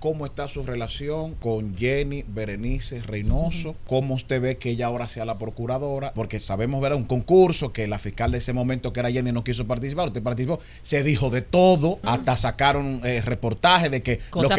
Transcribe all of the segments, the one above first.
cómo está su relación con Jenny Berenice Reynoso, cómo usted ve que ella ahora sea la procuradora, porque sabemos, ¿verdad?, un concurso que la fiscal de ese momento, que era Jenny, no quiso participar. Usted participó, se dijo de todo, hasta sacaron reportajes de que los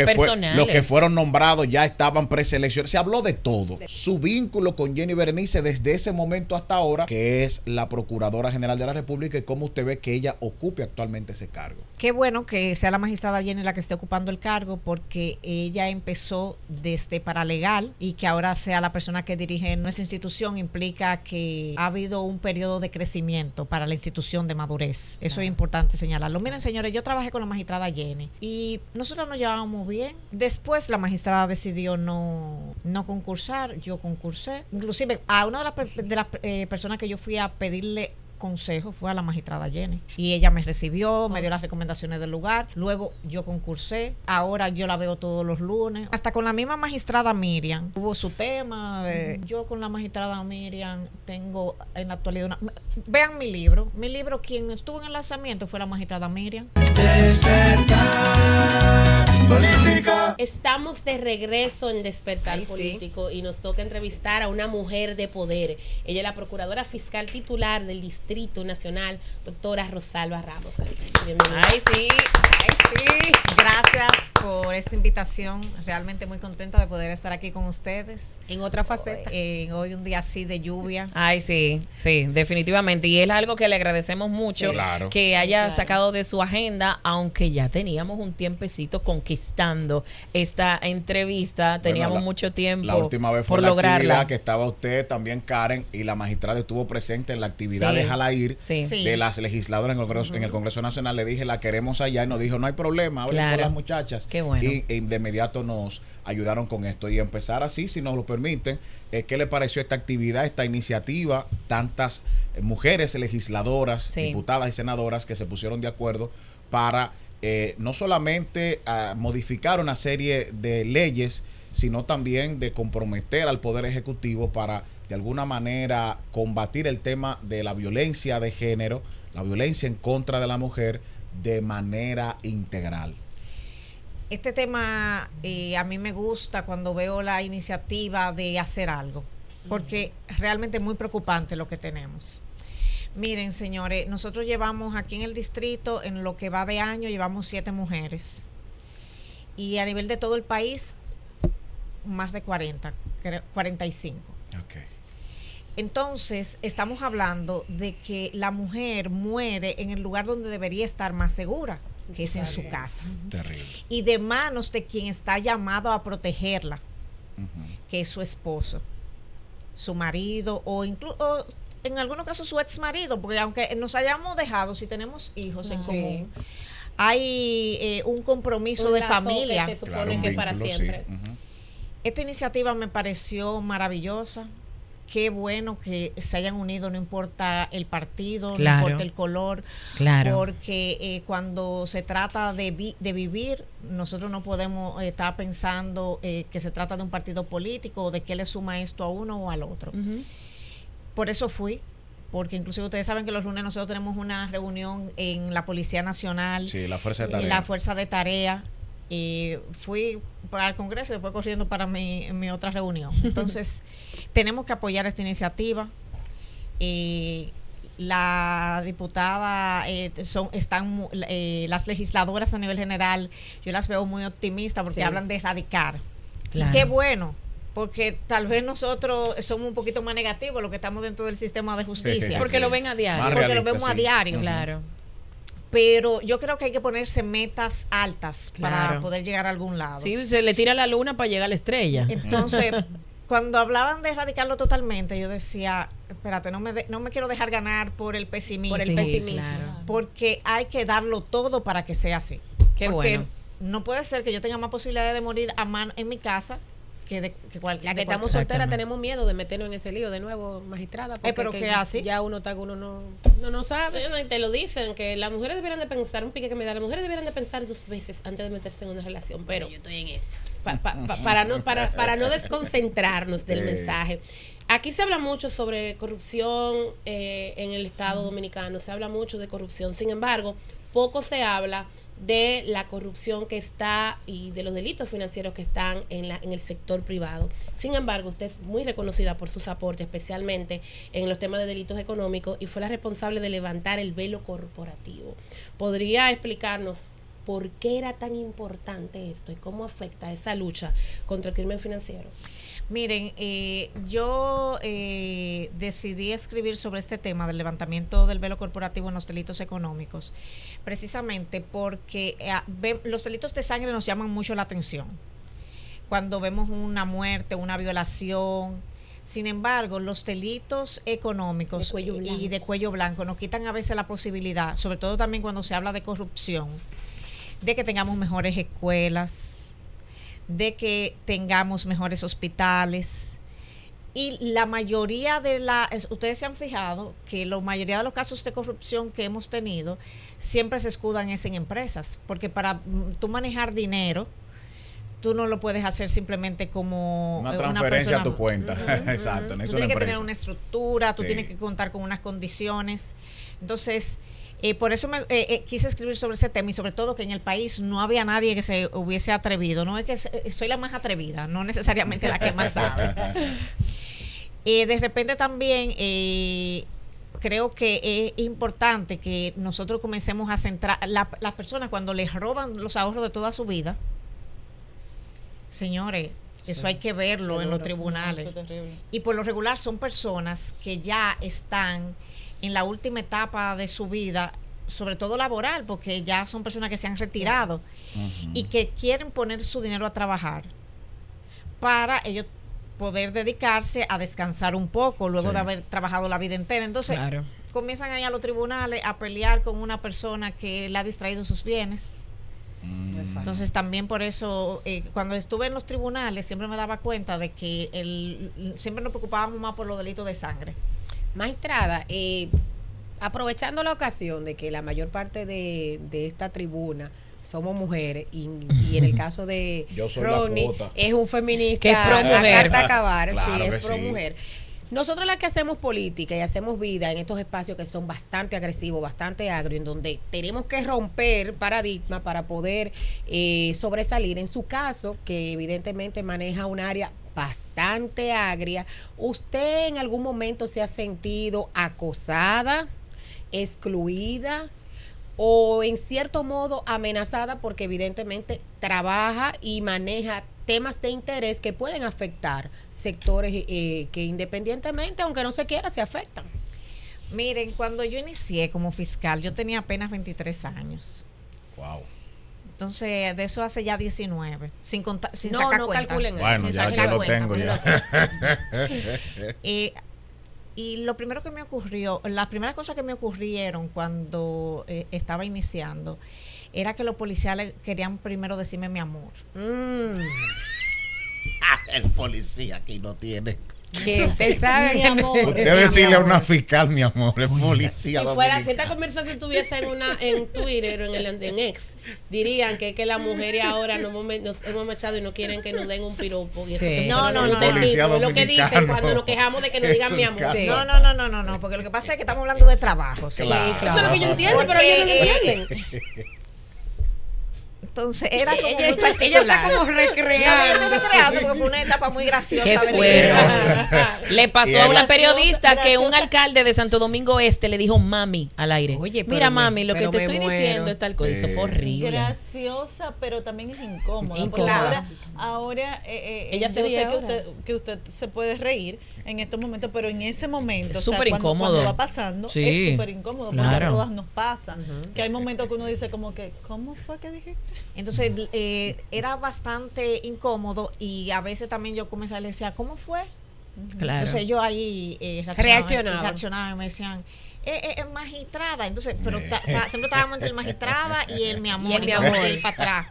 que fueron nombrados ya estaban preseleccionados. Se habló de todo. Su vínculo con Jenny Berenice desde ese momento hasta ahora, que es la Procuradora General de la República, y cómo usted ve que ella ocupe actualmente ese cargo. Qué bueno que sea la magistrada Jenny la que esté ocupando el cargo, porque ella empezó desde paralegal, y que ahora sea la persona que dirige nuestra institución implica que ha habido un periodo de crecimiento para la institución, de madurez. Eso es importante señalarlo. Miren, señores, yo trabajé con la magistrada Jenny y nosotros nos llevábamos bien. Después la magistrada decidió no concursar, yo concursé. Inclusive a una de las personas que yo fui a pedirle consejo fue a la magistrada Jenny, y ella me recibió, me dio las recomendaciones del lugar. Luego yo concursé, ahora yo la veo todos los lunes. Hasta con la misma magistrada Miriam hubo su tema. Yo con la magistrada Miriam tengo en la actualidad vean mi libro, quien estuvo en el lanzamiento fue la magistrada Miriam. Estamos de regreso en Despertar Político, y nos toca entrevistar a una mujer de poder. Ella es la procuradora fiscal titular del Distrito Nacional, doctora Rosalba Ramos. Bienvenida. Ay, sí. Gracias por esta invitación. Realmente muy contenta de poder estar aquí con ustedes. En otra faceta. Hoy un día así de lluvia. Ay, sí, definitivamente. Y es algo que le agradecemos mucho, claro, que haya sacado de su agenda, aunque ya teníamos un tiempecito conquistando esta entrevista. Teníamos mucho tiempo. La última vez fue por la lograrla. Actividad que estaba usted, también Karen, y la magistrada estuvo presente en la actividad de Jalair, de las legisladoras en el Congreso Nacional. Le dije, la queremos allá, y nos dijo, no hay problema, hablen con las muchachas. Qué bueno. Y de inmediato nos ayudaron con esto. Y empezar así, si nos lo permiten, ¿qué le pareció esta actividad, esta iniciativa? Tantas mujeres legisladoras, diputadas y senadoras que se pusieron de acuerdo para no solamente modificar una serie de leyes, sino también de comprometer al Poder Ejecutivo para, de alguna manera, combatir el tema de la violencia de género, la violencia en contra de la mujer, de manera integral. Este tema a mí me gusta cuando veo la iniciativa de hacer algo, porque realmente es muy preocupante lo que tenemos. Miren, señores, nosotros llevamos aquí en el distrito, en lo que va de año, llevamos 7 mujeres. Y a nivel de todo el país, más de 40, 45. Okay. Entonces, estamos hablando de que la mujer muere en el lugar donde debería estar más segura, que es en su casa. Terrible. Y de manos de quien está llamado a protegerla, que es su esposo, su marido, o incluso en algunos casos su ex marido, porque aunque nos hayamos dejado, si tenemos hijos en común, hay un compromiso de familia. Que se supone que es para siempre. Esta iniciativa me pareció maravillosa. Qué bueno que se hayan unido, no importa el partido, no importa el color, porque cuando se trata de vivir, nosotros no podemos estar pensando que se trata de un partido político o de qué le suma esto a uno o al otro. Por eso fui, porque inclusive ustedes saben que los lunes nosotros tenemos una reunión en la Policía Nacional, la Fuerza de Tarea. La Fuerza de Tarea. Y fui para el Congreso y después corriendo para mi otra reunión. Entonces, tenemos que apoyar esta iniciativa. La diputada, las legisladoras a nivel general, yo las veo muy optimistas porque hablan de erradicar. Y qué bueno, porque tal vez nosotros somos un poquito más negativos los que estamos dentro del sistema de justicia. Porque lo ven a diario. Porque lo vemos a diario. Claro. Pero yo creo que hay que ponerse metas altas para poder llegar a algún lado. Sí, se le tira la luna para llegar a la estrella. Entonces, cuando hablaban de erradicarlo totalmente, yo decía, espérate, no me quiero dejar ganar por el pesimismo. Porque hay que darlo todo para que sea así. Qué porque bueno. No puede ser que yo tenga más posibilidades de morir a mano en mi casa la que estamos solteras tenemos miedo de meternos en ese lío de nuevo, magistrada, porque pero que así ya uno no sabe, te lo dicen, que las mujeres debieran de pensar, un pique que me da, las mujeres debieran de pensar 2 veces antes de meterse en una relación, pero yo estoy en eso, para no desconcentrarnos del mensaje. Aquí se habla mucho sobre corrupción en el Estado Dominicano, se habla mucho de corrupción, sin embargo, poco se habla de la corrupción que está y de los delitos financieros que están en el sector privado. Sin embargo, usted es muy reconocida por sus aportes, especialmente en los temas de delitos económicos, y fue la responsable de levantar el velo corporativo. ¿Podría explicarnos por qué era tan importante esto y cómo afecta esa lucha contra el crimen financiero? Miren, yo decidí escribir sobre este tema del levantamiento del velo corporativo en los delitos económicos, precisamente porque los delitos de sangre nos llaman mucho la atención. Cuando vemos una muerte, una violación. Sin embargo, los delitos económicos y de cuello blanco nos quitan a veces la posibilidad, sobre todo también cuando se habla de corrupción, de que tengamos mejores escuelas, de que tengamos mejores hospitales. Y la mayoría ustedes se han fijado que la mayoría de los casos de corrupción que hemos tenido siempre se escudan en empresas, porque para tú manejar dinero, tú no lo puedes hacer simplemente como una transferencia persona, a tu cuenta. Exacto. Tú tienes que tener una estructura, tú tienes que contar con unas condiciones. Entonces, por eso quise escribir sobre ese tema, y sobre todo que en el país no había nadie que se hubiese atrevido. No es que soy la más atrevida, no necesariamente la que más sabe. De repente también creo que es importante que nosotros comencemos a centrar las personas cuando les roban los ahorros de toda su vida. Señores, eso hay que verlo en los tribunales. Y por lo regular son personas que ya están en la última etapa de su vida, sobre todo laboral, porque ya son personas que se han retirado y que quieren poner su dinero a trabajar para ellos poder dedicarse a descansar un poco luego de haber trabajado la vida entera. Entonces, comienzan ahí a los tribunales a pelear con una persona que le ha distraído sus bienes. Entonces también por eso cuando estuve en los tribunales siempre me daba cuenta de que siempre nos preocupábamos más por los delitos de sangre. Magistrada, aprovechando la ocasión de que la mayor parte de esta tribuna somos mujeres y en el caso de Ronnie es un feminista que es pro mujer. A carta acabar, claro, sí, es pro mujer. Nosotros las que hacemos política y hacemos vida en estos espacios que son bastante agresivos, bastante agrios, en donde tenemos que romper paradigmas para poder sobresalir. En su caso, que evidentemente maneja un área bastante agria, ¿usted en algún momento se ha sentido acosada, excluida o en cierto modo amenazada porque evidentemente trabaja y maneja temas de interés que pueden afectar sectores que independientemente, aunque no se quiera, se afectan? Miren, cuando yo inicié como fiscal, yo tenía apenas 23 años. Wow. Entonces, de eso hace ya 19, sin sacar no cuenta. Calculen bueno, eso. ya lo tengo ya. Y lo primero que me ocurrió, las primeras cosas que me ocurrieron cuando estaba iniciando, era que los policías querían primero decirme mi amor. El policía aquí no tiene. Que usted sabe, mi amor. Usted decirle a una fiscal, mi amor, el policía si dominicano. si esta conversación estuviese en Twitter o en X, dirían que las mujeres ahora nos hemos echado y no quieren que nos den un piropo. Y eso No. Lo que dicen cuando nos quejamos de que nos digan mi amor. Sí. No, porque lo que pasa es que estamos hablando de trabajo. ¿sí? Claro. Eso es lo que yo entiendo, pero ellos no lo entienden. Entonces era como muy particular. Ella está como recreando. Porque fue una etapa muy graciosa. ¿Qué fue? Le pasó a una periodista que un alcalde de Santo Domingo Este le dijo mami al aire. Oye, mira mami, lo que te estoy muero. diciendo es tal cosa. Eso fue horrible. Graciosa, pero también es incómoda. Incómoda. Ahora Ella yo sería sé ahora. que usted se puede reír en estos momentos, pero en ese momento, Es súper incómodo. cuando va pasando, Sí, es súper incómodo, porque claro. a todas nos pasa. Que hay momentos que uno dice como que, ¿cómo fue que dijiste? Entonces era bastante incómodo y a veces también yo comenzaba y le decía, ¿cómo fue? Claro. Entonces yo ahí reaccionaba y me decían, magistrada. Entonces, pero siempre estábamos entre el magistrada y el mi amor. Y el mi amor. Y el para atrás.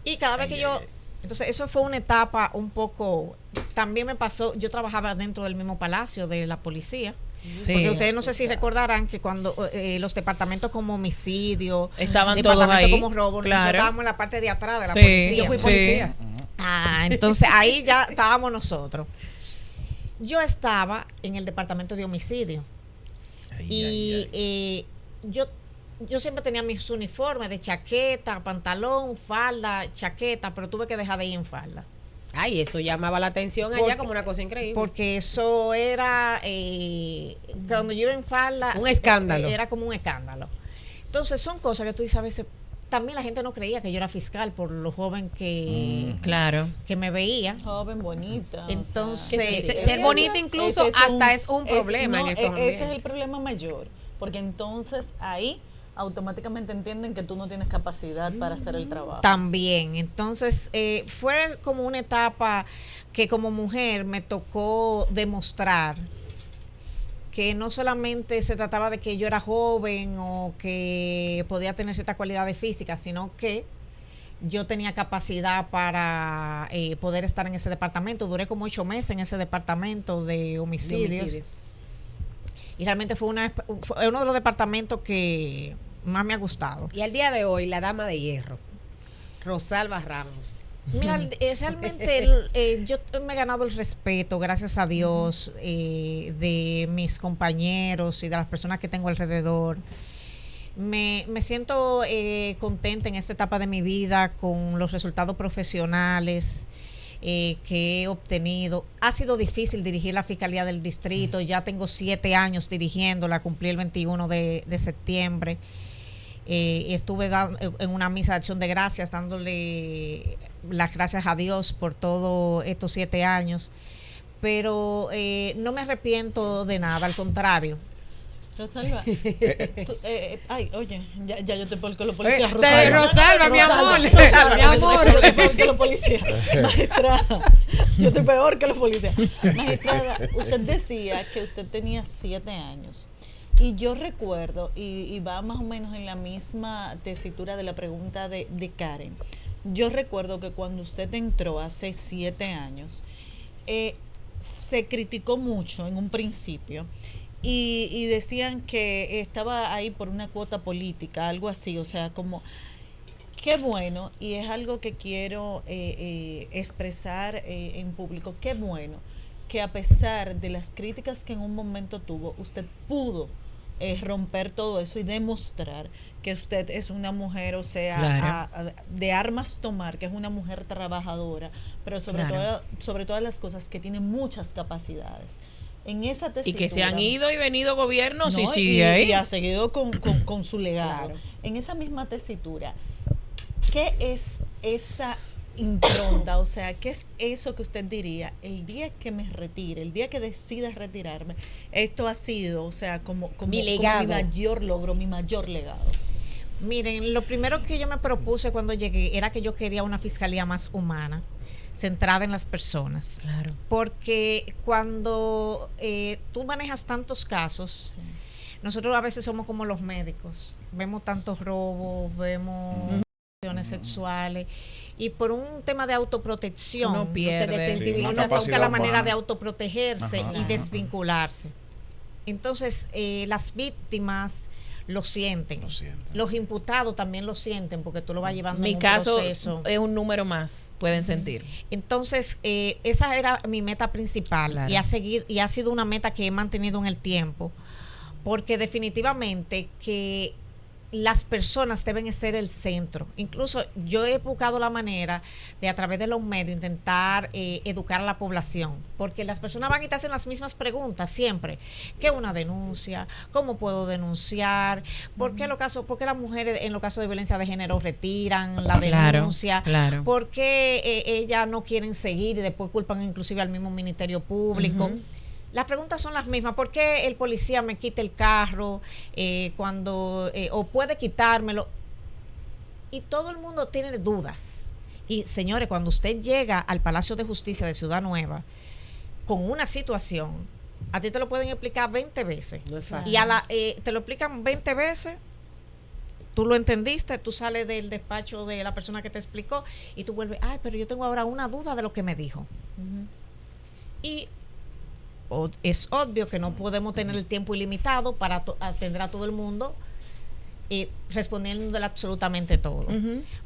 Y cada vez que yo... Entonces, eso fue una etapa un poco... También me pasó, yo trabajaba dentro del mismo palacio de la policía. Sí. Porque ustedes no sé si recordarán que cuando los departamentos como homicidio, Estaban todos departamentos ahí, como robo, claro. nosotros estábamos en la parte de atrás de la Sí, policía. Yo fui sí. policía. Entonces ahí ya estábamos nosotros. Yo estaba en el departamento de homicidio. Yo yo siempre tenía mis uniformes de chaqueta, pantalón, falda, chaqueta, pero tuve que dejar de ir en falda. Ay, eso llamaba la atención allá como una cosa increíble. Porque eso era, cuando yo iba en falda, un escándalo. Era como un escándalo. Entonces son cosas que tú dices a veces. También la gente no creía que yo era fiscal por lo joven que, claro, que me veía. Joven, bonita. Entonces, ser bonita incluso es un problema en estos ambientes. Ese es el problema mayor, porque entonces ahí automáticamente entienden que tú no tienes capacidad para hacer el trabajo. También, entonces fue como una etapa que como mujer me tocó demostrar que no solamente se trataba de que yo era joven o que podía tener ciertas cualidades físicas, sino que yo tenía capacidad para poder estar en ese departamento. Duré como 8 meses en ese departamento de homicidios. Y realmente fue uno de los departamentos que más me ha gustado. Y al día de hoy, la dama de hierro, Rosalba Ramos. Mira, realmente yo me he ganado el respeto, gracias a Dios, de mis compañeros y de las personas que tengo alrededor. Me siento contenta en esta etapa de mi vida con los resultados profesionales que he obtenido. Ha sido difícil dirigir la Fiscalía del Distrito, ya tengo 7 años dirigiéndola, cumplí el 21 de septiembre. Estuve en una misa de acción de gracias dándole las gracias a Dios por todos estos 7 años, pero no me arrepiento de nada, al contrario. Rosalba, ay, oye, ya yo te porque los policías. Rosalba, mi amor. Rosalba, mi amor. Yo estoy peor que los policías. Magistrada, yo estoy peor que los policías. Magistrada, usted decía que usted tenía 7 años. Y yo recuerdo, y va más o menos en la misma tesitura de la pregunta de Karen, yo recuerdo que cuando usted entró hace 7 años, se criticó mucho en un principio y decían que estaba ahí por una cuota política, algo así, o sea, como, qué bueno, y es algo que quiero expresar en público, qué bueno que a pesar de las críticas que en un momento tuvo, usted pudo romper todo eso y demostrar que usted es una mujer, o sea, claro, de armas tomar, que es una mujer trabajadora, pero sobre todas las cosas que tiene muchas capacidades. En esa tesitura, y que se han ido y venido gobiernos, ¿no? y y ha seguido con su legado. Claro. En esa misma tesitura, ¿qué es esa impronta? O sea, ¿qué es eso que usted diría? El día que me retire, el día que decida retirarme, esto ha sido, o sea, como mi legado, como mi mayor logro, mi mayor legado. Miren, lo primero que yo me propuse cuando llegué era que yo quería una fiscalía más humana, centrada en las personas. Claro. Porque cuando tú manejas tantos casos, nosotros a veces somos como los médicos, vemos tantos robos, vemos relaciones sexuales, y por un tema de autoprotección uno pierde, se desensibiliza, busca la manera de autoprotegerse y desvincularse. Entonces, las víctimas lo sienten. Los imputados también lo sienten porque tú lo vas llevando en un proceso. Mi caso es un número más, pueden sentir. Entonces, esa era mi meta principal, claro, y ha sido una meta que he mantenido en el tiempo, porque definitivamente que las personas deben ser el centro. Incluso yo he buscado la manera de, a través de los medios, intentar educar a la población, porque las personas van y te hacen las mismas preguntas siempre. ¿Qué es una denuncia? ¿Cómo puedo denunciar? ¿Por qué las mujeres en los casos de violencia de género retiran la denuncia? Claro. ¿Por qué ellas no quieren seguir y después culpan inclusive al mismo Ministerio Público? Las preguntas son las mismas. ¿Por qué el policía me quita el carro o puede quitármelo? Y todo el mundo tiene dudas. Y señores, cuando usted llega al Palacio de Justicia de Ciudad Nueva con una situación, a ti te lo pueden explicar 20 veces. No es fácil. Y te lo explican 20 veces, tú lo entendiste, tú sales del despacho de la persona que te explicó y tú vuelves, ay, pero yo tengo ahora una duda de lo que me dijo. Y es obvio que no podemos tener el tiempo ilimitado para atender a todo el mundo respondiéndole absolutamente todo.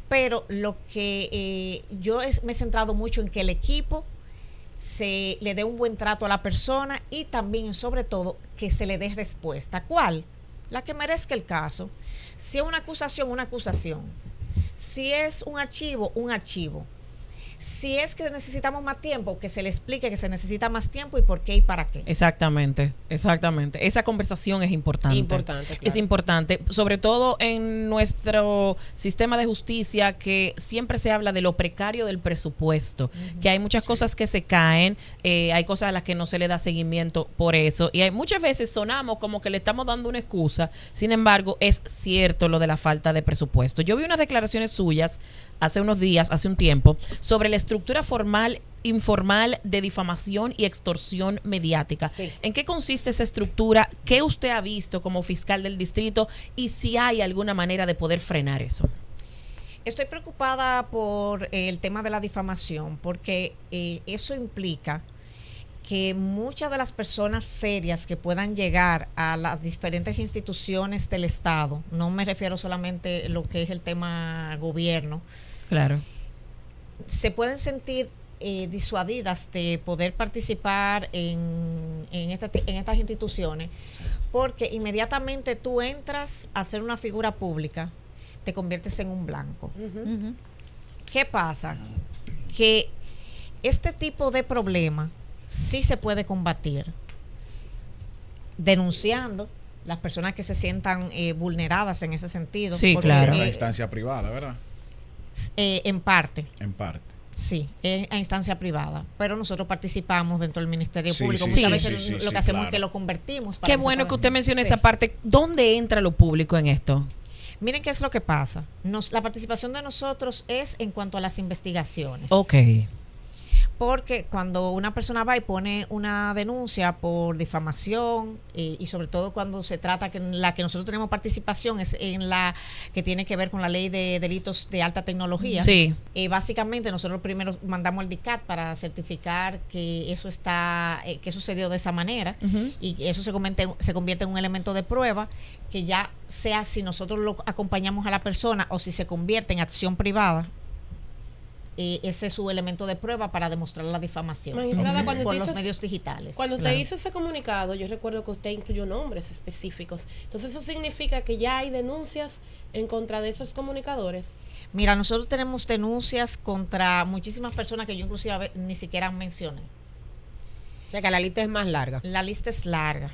Pero lo que yo me he centrado mucho en que el equipo le dé un buen trato a la persona y también, sobre todo, que se le dé respuesta. ¿Cuál? la que merezca el caso. Si es una acusación, una acusación. Si es un archivo, un archivo. Si es que necesitamos más tiempo, que se le explique que se necesita más tiempo y por qué y para qué. Exactamente. Esa conversación es importante. Claro. Es importante, sobre todo en nuestro sistema de justicia, que siempre se habla de lo precario del presupuesto, que hay muchas cosas que se caen, hay cosas a las que no se le da seguimiento por eso, y hay muchas veces sonamos como que le estamos dando una excusa. Sin embargo, es cierto lo de la falta de presupuesto. Yo vi unas declaraciones suyas hace unos días, hace un tiempo, sobre la estructura formal, informal de difamación y extorsión mediática. Sí. ¿En qué consiste esa estructura? ¿Qué usted ha visto como fiscal del distrito? Y si hay alguna manera de poder frenar eso. Estoy preocupada por el tema de la difamación, porque eso implica que muchas de las personas serias que puedan llegar a las diferentes instituciones del Estado, no me refiero solamente a lo que es el tema gobierno, Claro. se pueden sentir disuadidas de poder participar en estas instituciones, porque inmediatamente tú entras a ser una figura pública, te conviertes en un blanco. ¿Qué pasa? Que este tipo de problema sí se puede combatir denunciando las personas que se sientan vulneradas en ese sentido. Sí, porque, claro. Esa instancia privada, ¿verdad? En parte. En parte. Sí, a instancia privada, pero nosotros participamos dentro del Ministerio Sí, Público. sí, Muchas sí, veces sí, lo sí, que hacemos claro. es que lo convertimos. Qué bueno que usted mencione Sí. esa parte. ¿Dónde entra lo público en esto? Miren qué es lo que pasa. La participación de nosotros es en cuanto a las investigaciones. Ok. Porque cuando una persona va y pone una denuncia por difamación, y sobre todo cuando se trata, que en la que nosotros tenemos participación es en la que tiene que ver con la ley de delitos de alta tecnología. Sí. Básicamente nosotros primero mandamos el DICAT para certificar que eso está, que sucedió de esa manera, y que eso se convierte en un elemento de prueba, que ya sea si nosotros lo acompañamos a la persona o si se convierte en acción privada. Ese es su elemento de prueba para demostrar la difamación. Magistrada, cuando por usted los hizo- medios digitales. Cuando Claro. usted hizo ese comunicado, yo recuerdo que usted incluyó nombres específicos. Entonces, eso significa que ya hay denuncias en contra de esos comunicadores. Mira, nosotros tenemos denuncias contra muchísimas personas que yo inclusive ni siquiera mencioné. O sea que la lista es más larga. La lista es larga.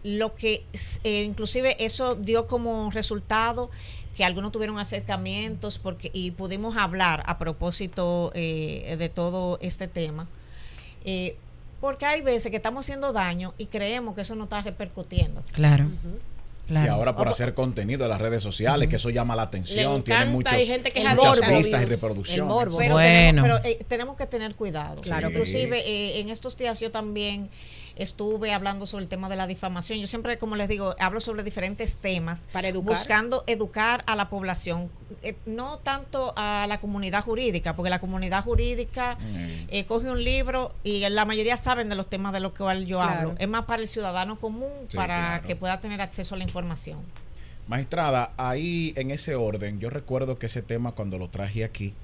Lo que inclusive eso dio como resultado que algunos tuvieron acercamientos y pudimos hablar a propósito de todo este tema. Porque hay veces que estamos haciendo daño y creemos que eso no está repercutiendo. Claro. Claro. Y ahora por hacer contenido en las redes sociales, que eso llama la Le atención, encanta, tiene hay gente que es muchas adicta. vistas y El reproducciones. morbo. Pero, Bueno. tenemos que tener cuidado. Claro que Inclusive, en estos días yo también estuve hablando sobre el tema de la difamación. Yo siempre, como les digo, hablo sobre diferentes temas. Para educar. Buscando educar a la población. No tanto a la comunidad jurídica, porque la comunidad jurídica coge un libro y la mayoría saben de los temas de los que yo Claro. hablo. Es más para el ciudadano común, Sí, para claro. que pueda tener acceso a la información. Magistrada, ahí en ese orden, yo recuerdo que ese tema cuando lo traje aquí,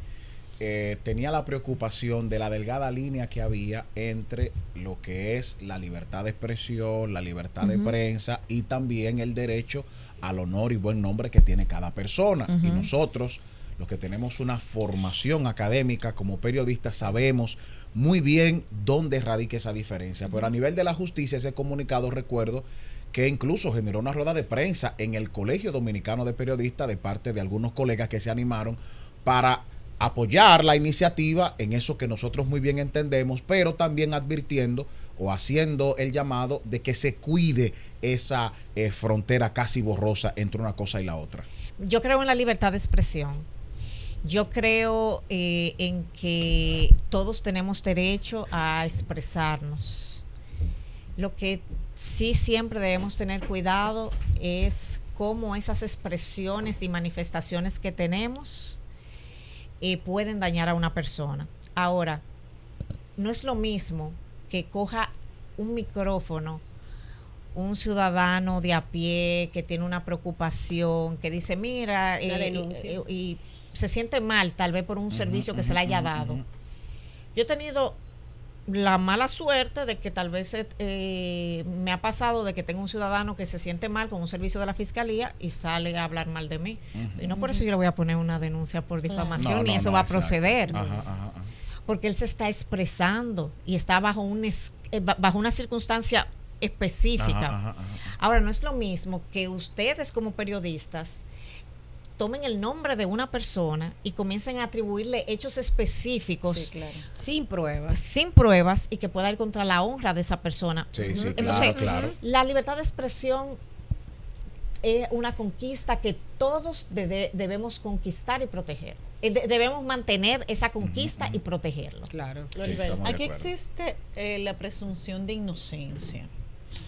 tenía la preocupación de la delgada línea que había entre lo que es la libertad de expresión, la libertad de prensa y también el derecho al honor y buen nombre que tiene cada persona. Y nosotros, los que tenemos una formación académica como periodistas, sabemos muy bien dónde radica esa diferencia. Pero a nivel de la justicia, ese comunicado, recuerdo que incluso generó una rueda de prensa en el Colegio Dominicano de Periodistas de parte de algunos colegas que se animaron para apoyar la iniciativa en eso que nosotros muy bien entendemos, pero también advirtiendo o haciendo el llamado de que se cuide esa frontera casi borrosa entre una cosa y la otra. Yo creo en la libertad de expresión. Yo creo en que todos tenemos derecho a expresarnos. Lo que sí siempre debemos tener cuidado es cómo esas expresiones y manifestaciones que tenemos pueden dañar a una persona. Ahora, no es lo mismo que coja un micrófono un ciudadano de a pie que tiene una preocupación, que dice, mira, Una denuncia. y se siente mal tal vez por un servicio que se le haya dado. Yo he tenido la mala suerte de que tal vez me ha pasado de que tengo un ciudadano que se siente mal con un servicio de la fiscalía y sale a hablar mal de mí. Y no por eso yo le voy a poner una denuncia por difamación, ni eso va a proceder. Porque él se está expresando y está bajo una circunstancia específica. Ahora, no es lo mismo que ustedes como periodistas tomen el nombre de una persona y comiencen a atribuirle hechos específicos sin pruebas y que pueda ir contra la honra de esa persona. Entonces, la libertad de expresión es una conquista que todos debemos conquistar y proteger. Debemos mantener esa conquista y protegerlo. Claro. Aquí existe la presunción de inocencia,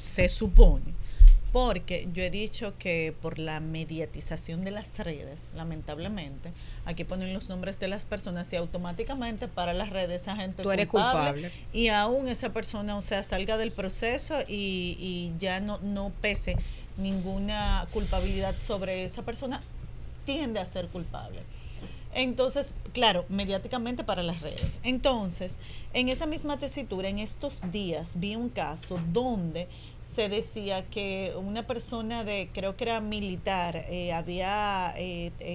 se supone. Porque yo he dicho que por la mediatización de las redes, lamentablemente, aquí ponen los nombres de las personas y automáticamente para las redes esa gente tú eres culpable. Y aún esa persona, o sea, salga del proceso y ya no pese ninguna culpabilidad sobre esa persona, tiende a ser culpable. Entonces, claro, mediáticamente para las redes. Entonces, en esa misma tesitura, en estos días vi un caso donde se decía que una persona creo que era militar, había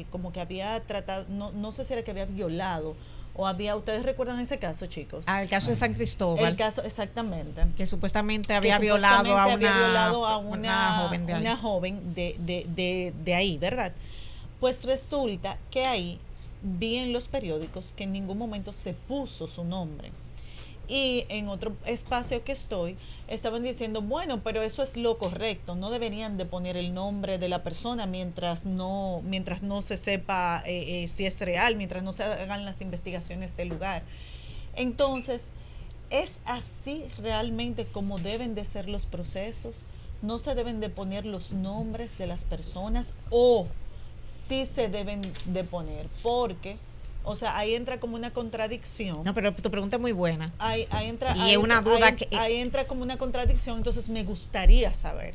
como que había tratado, no sé si era que había violado o ¿ustedes recuerdan ese caso, chicos? El caso de San Cristóbal. El caso, exactamente. Que supuestamente había violado a una joven de ahí, ¿verdad? Pues resulta que ahí vi en los periódicos que en ningún momento se puso su nombre. Y en otro espacio que estaban diciendo, bueno, pero eso es lo correcto, no deberían de poner el nombre de la persona mientras no se sepa si es real, mientras no se hagan las investigaciones del lugar. Entonces, ¿es así realmente como deben de ser los procesos? ¿No se deben de poner los nombres de las personas o sí se deben de poner? Porque, o sea, ahí entra como una contradicción. No, pero tu pregunta es muy buena. Ahí entra como una contradicción, entonces me gustaría saber.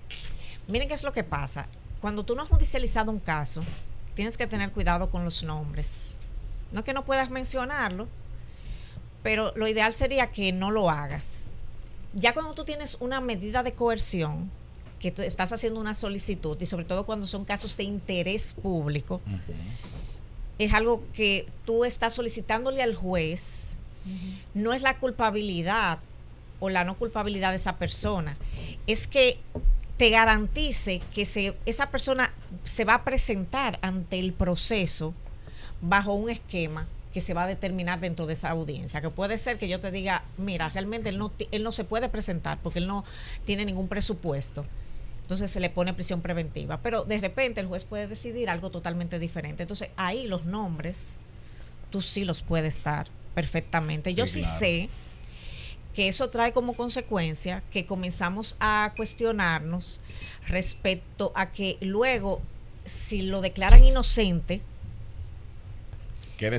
Miren qué es lo que pasa. Cuando tú no has judicializado un caso, tienes que tener cuidado con los nombres. No que no puedas mencionarlo, pero lo ideal sería que no lo hagas. Ya cuando tú tienes una medida de coerción, que tú estás haciendo una solicitud, y sobre todo cuando son casos de interés público, es algo que tú estás solicitándole al juez, no es la culpabilidad o la no culpabilidad de esa persona, es que te garantice que esa persona se va a presentar ante el proceso bajo un esquema que se va a determinar dentro de esa audiencia, que puede ser que yo te diga, mira, realmente él no se puede presentar porque él no tiene ningún presupuesto. Entonces se le pone prisión preventiva. Pero de repente el juez puede decidir algo totalmente diferente. Entonces ahí los nombres, tú sí los puedes dar perfectamente. Yo sí sé que eso trae como consecuencia que comenzamos a cuestionarnos respecto a que luego, si lo declaran inocente, que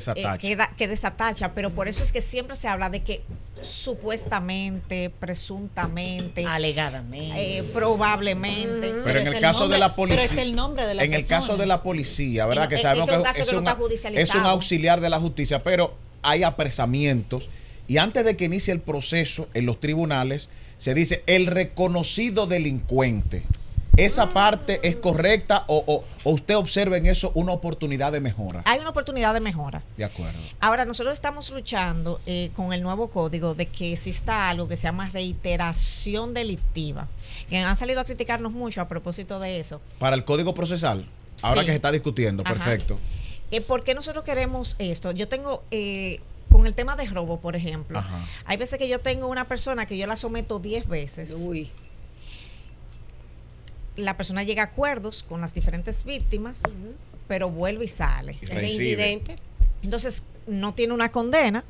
desatacha, pero por eso es que siempre se habla de que supuestamente, presuntamente, alegadamente, probablemente. Pero en el caso de la policía, pero es el nombre de la persona. El caso de la policía, ¿verdad? Que sabemos que es un auxiliar de la justicia, pero hay apresamientos y antes de que inicie el proceso en los tribunales se dice el reconocido delincuente. ¿Esa parte es correcta o usted observa en eso una oportunidad de mejora? Hay una oportunidad de mejora. De acuerdo. Ahora, nosotros estamos luchando con el nuevo código de que exista algo que se llama reiteración delictiva. Que han salido a criticarnos mucho a propósito de eso. Para el código procesal, ahora que se está discutiendo, perfecto. ¿Por qué nosotros queremos esto? Yo tengo... con el tema de robo, por ejemplo, hay veces que yo tengo una persona que yo la someto 10 veces. La persona llega a acuerdos con las diferentes víctimas, pero vuelve y sale. Reincidente. Entonces, no tiene una condena,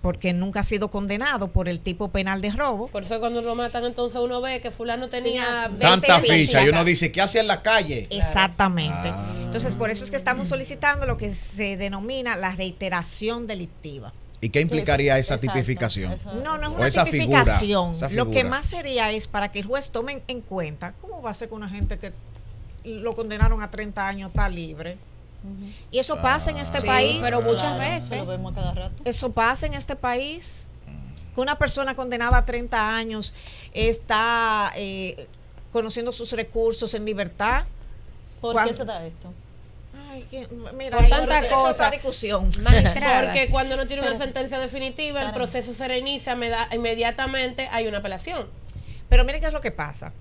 porque nunca ha sido condenado por el tipo penal de robo. Por eso cuando lo matan, entonces uno ve que fulano tenía tanta ficha y uno dice, ¿qué hacía en la calle? Exactamente. Entonces, por eso es que estamos solicitando lo que se denomina la reiteración delictiva. ¿Y qué implicaría esa tipificación? No es una tipificación. Esa figura. Lo que más sería es para que el juez tome en cuenta cómo va a ser que una gente que lo condenaron a 30 años está libre. Y eso pasa en este país. Pero muchas Claro, veces. Lo vemos a cada rato. Eso pasa en este país. Que una persona condenada a 30 años está conociendo sus recursos en libertad. ¿Por Cuando- qué se da esto? Ay, mira, Por tanta eso es cosa. otra discusión. Magistrada. Porque cuando no tiene una sentencia definitiva, el proceso se reinicia, inmediatamente hay una apelación. Pero miren qué es lo que pasa.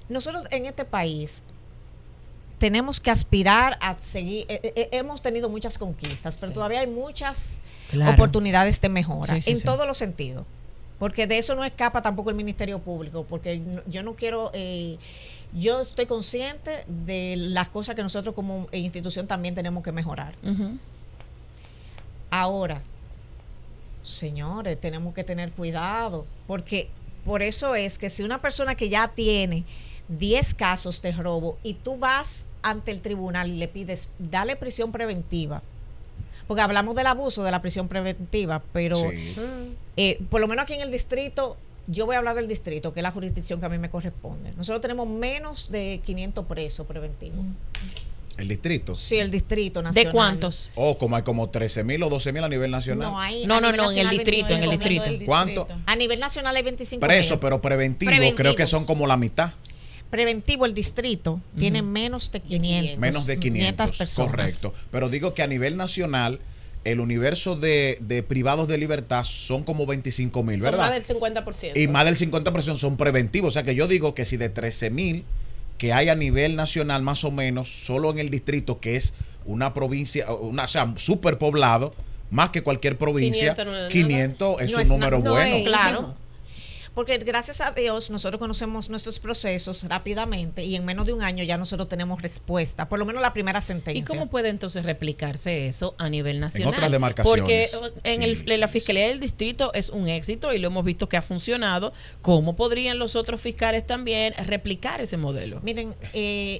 Nosotros en este país tenemos que aspirar a seguir. Hemos tenido muchas conquistas, pero todavía hay muchas Claro. oportunidades de mejora Sí, sí, en sí. todos los sentidos. Porque de eso no escapa tampoco el Ministerio Público, porque yo no quiero. Yo estoy consciente de las cosas que nosotros como institución también tenemos que mejorar. Ujú. Ahora, señores, tenemos que tener cuidado, porque por eso es que si una persona que ya tiene 10 casos de robo y tú vas ante el tribunal y le pides, dale prisión preventiva, porque hablamos del abuso de la prisión preventiva, pero Sí. por lo menos aquí en el distrito, yo voy a hablar del distrito, que es la jurisdicción que a mí me corresponde. Nosotros tenemos menos de 500 presos preventivos. El distrito. Sí, el distrito nacional. ¿De cuántos? Como hay como 13,000 o 12,000 a nivel nacional. No, hay, No, a no, nivel no, en el nacional distrito, en el 25,000. distrito. ¿Cuánto? A nivel nacional hay 25 Preso, pero preventivo, creo que son como la mitad. Preventivo, el distrito tiene menos de 500. Menos de 500, personas. correcto. Pero digo que a nivel nacional, el universo de privados de libertad son como 25,000, Son ¿verdad? más del 50%. Y más del 50% son preventivos. O sea que yo digo que si de 13,000 que hay a nivel nacional más o menos, solo en el distrito, que es una provincia, o sea, súper poblado, más que cualquier provincia, 500 no es nada. 500 es No un es número no bueno. es, claro. Porque gracias a Dios nosotros conocemos nuestros procesos rápidamente y en menos de un año ya nosotros tenemos respuesta, por lo menos la primera sentencia. ¿Y cómo puede entonces replicarse eso a nivel nacional? otras demarcaciones. Porque en, Sí, en la sí, Fiscalía del Distrito es un éxito y lo hemos visto que ha funcionado. ¿Cómo podrían los otros fiscales también replicar ese modelo? Miren,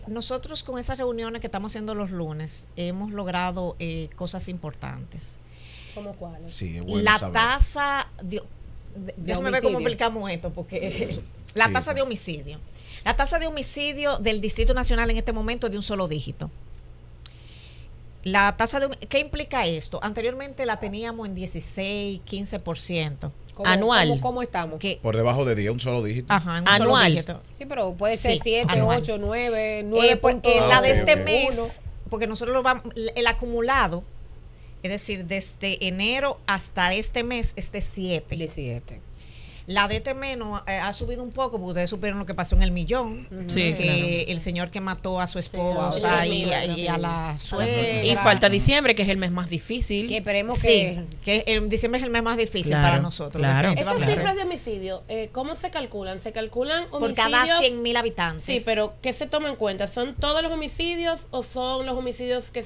nosotros con esas reuniones que estamos haciendo los lunes hemos logrado cosas importantes. ¿Cómo cuáles? Sí, es bueno La saber. tasa, déjame ver cómo homicidio. explicamos esto, porque la Sí, tasa pues. de homicidio. La tasa de homicidio del Distrito Nacional en este momento es de un solo dígito. La tasa de ¿qué implica esto? Anteriormente la teníamos en 16, 15%. Anual. ¿Cómo estamos? Que, Por debajo de 10, un solo dígito. ajá, en un solo Anual. dígito. Sí, pero puede ser Sí, 7, anual. 8, 9, Pues, 9. la de ok, este ok. mes, porque nosotros lo vamos, el acumulado, es decir, desde enero hasta este mes es de 7. 17. La de este mes ha subido un poco, porque ustedes supieron lo que pasó en el Millón, Sí, que el señor que mató a su esposa y a la suegra. Y falta diciembre, que es el mes más difícil. Que esperemos Sí, que en diciembre es el mes más difícil Claro, para nosotros. claro. Esas definitivamente. cifras de homicidio, ¿cómo se calculan? ¿Se calculan Por homicidios? cada 100,000 habitantes. Sí, pero ¿qué se toma en cuenta? ¿Son todos los homicidios o son los homicidios que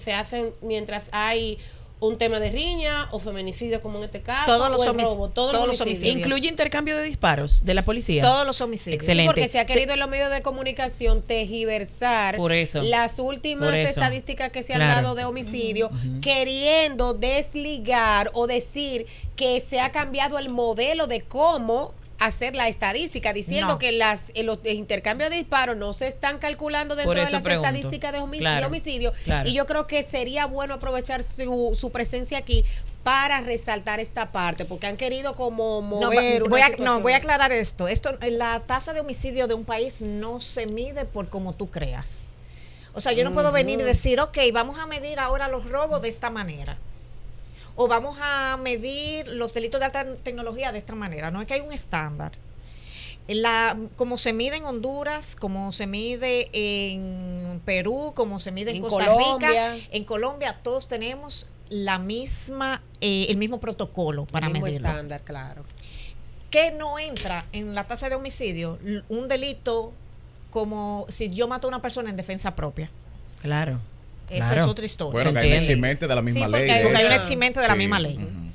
se hacen mientras hay un tema de riña o feminicidio como en este caso? Todos los o el homic- robo? todos los homicidios. ¿Incluye intercambio de disparos de la policía? Todos los homicidios. Excelente. Porque se ha querido en los medios de comunicación tergiversar Por eso. las últimas Por eso. estadísticas que se han Claro. dado de homicidio, queriendo desligar o decir que se ha cambiado el modelo de cómo hacer la estadística, diciendo No. que los intercambios de disparos no se están calculando dentro Por de eso las pregunto. estadísticas de Claro, homicidio. claro. Y yo creo que sería bueno aprovechar su presencia aquí para resaltar esta parte, porque han querido como mover una situación. voy a aclarar esto. La tasa de homicidio de un país no se mide por como tú creas. O sea, yo no puedo venir y decir, ok, vamos a medir ahora los robos de esta manera. O vamos a medir los delitos de alta tecnología de esta manera. No es que hay un estándar. Como se mide en Honduras, como se mide en Perú, como se mide en Costa Colombia. Rica, en Colombia todos tenemos el mismo protocolo para mismo medirlo. estándar, claro. ¿Qué no entra en la tasa de homicidio? Un delito como si yo mato a una persona en defensa propia. Claro. Esa claro. es otra historia. Bueno, Se que hay una entiende. eximente de la misma porque ley. hay de Porque hay hecho. una eximente de la Sí, misma ley. ujú.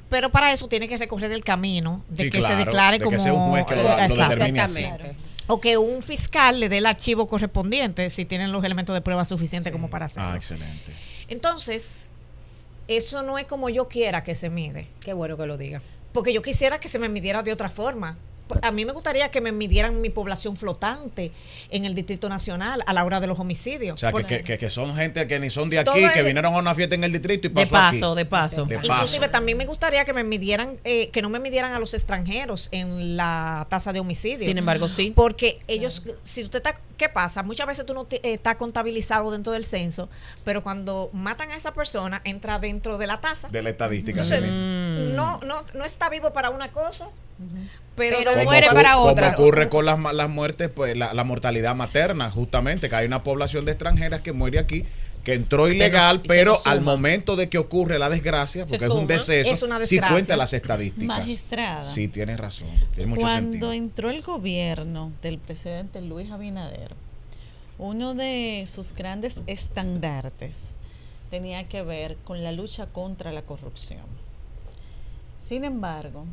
Pero para eso tiene que recorrer el camino de Sí, que se claro, declare de que como sea un juez que lo exacto. determine así. Exactamente. O que un fiscal le dé el archivo correspondiente si tienen los elementos de prueba suficientes como para hacerlo. Ah, excelente. Entonces, eso no es como yo quiera que se mide. Qué bueno que lo diga. Porque yo quisiera que se me midiera de otra forma. a mí me gustaría que me midieran mi población flotante en el Distrito Nacional a la hora de los homicidios. O sea, que son gente que ni son de aquí, que vinieron a una fiesta en el distrito y pasó de paso. Inclusive también me gustaría que me midieran, que no me midieran a los extranjeros en la tasa de homicidio. Sin embargo, sí. Porque ellos, si usted está, ¿qué pasa? Muchas veces tú no está contabilizado dentro del censo, pero cuando matan a esa persona, entra dentro de la tasa. De la estadística. Entonces, no está vivo para una cosa, pero muere para otra. Como ocurre con las muertes, pues la mortalidad materna, justamente, que hay una población de extranjeras que muere aquí, que entró ilegal, pero al momento de que ocurre la desgracia, porque es un deceso, sí cuenta las estadísticas. Magistrada. Sí, tienes razón. Tiene mucho Cuando sentido. entró el gobierno del presidente Luis Abinader, uno de sus grandes estandartes tenía que ver con la lucha contra la corrupción. Sin embargo,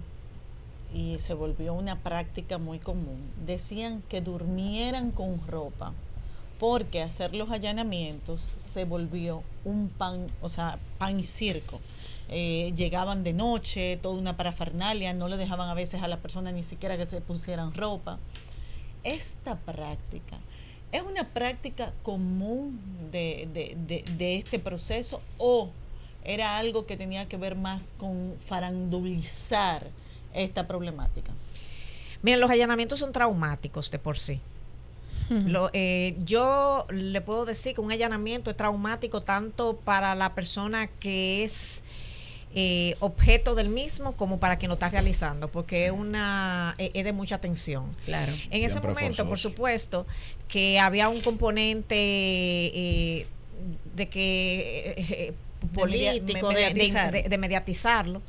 y se volvió una práctica muy común, decían que durmieran con ropa, porque hacer los allanamientos se volvió un pan y circo. Llegaban de noche, toda una parafernalia, no le dejaban a veces a la persona ni siquiera que se pusieran ropa. Esta práctica es una práctica común de este proceso, o era algo que tenía que ver más con farandulizar esta problemática. Miren, los allanamientos son traumáticos de por sí. Yo le puedo decir que un allanamiento es traumático tanto para la persona que es objeto del mismo como para quien lo está realizando, porque es de mucha tensión. Claro. En ese momento, por supuesto, que había un componente de que político, de mediatizarlo,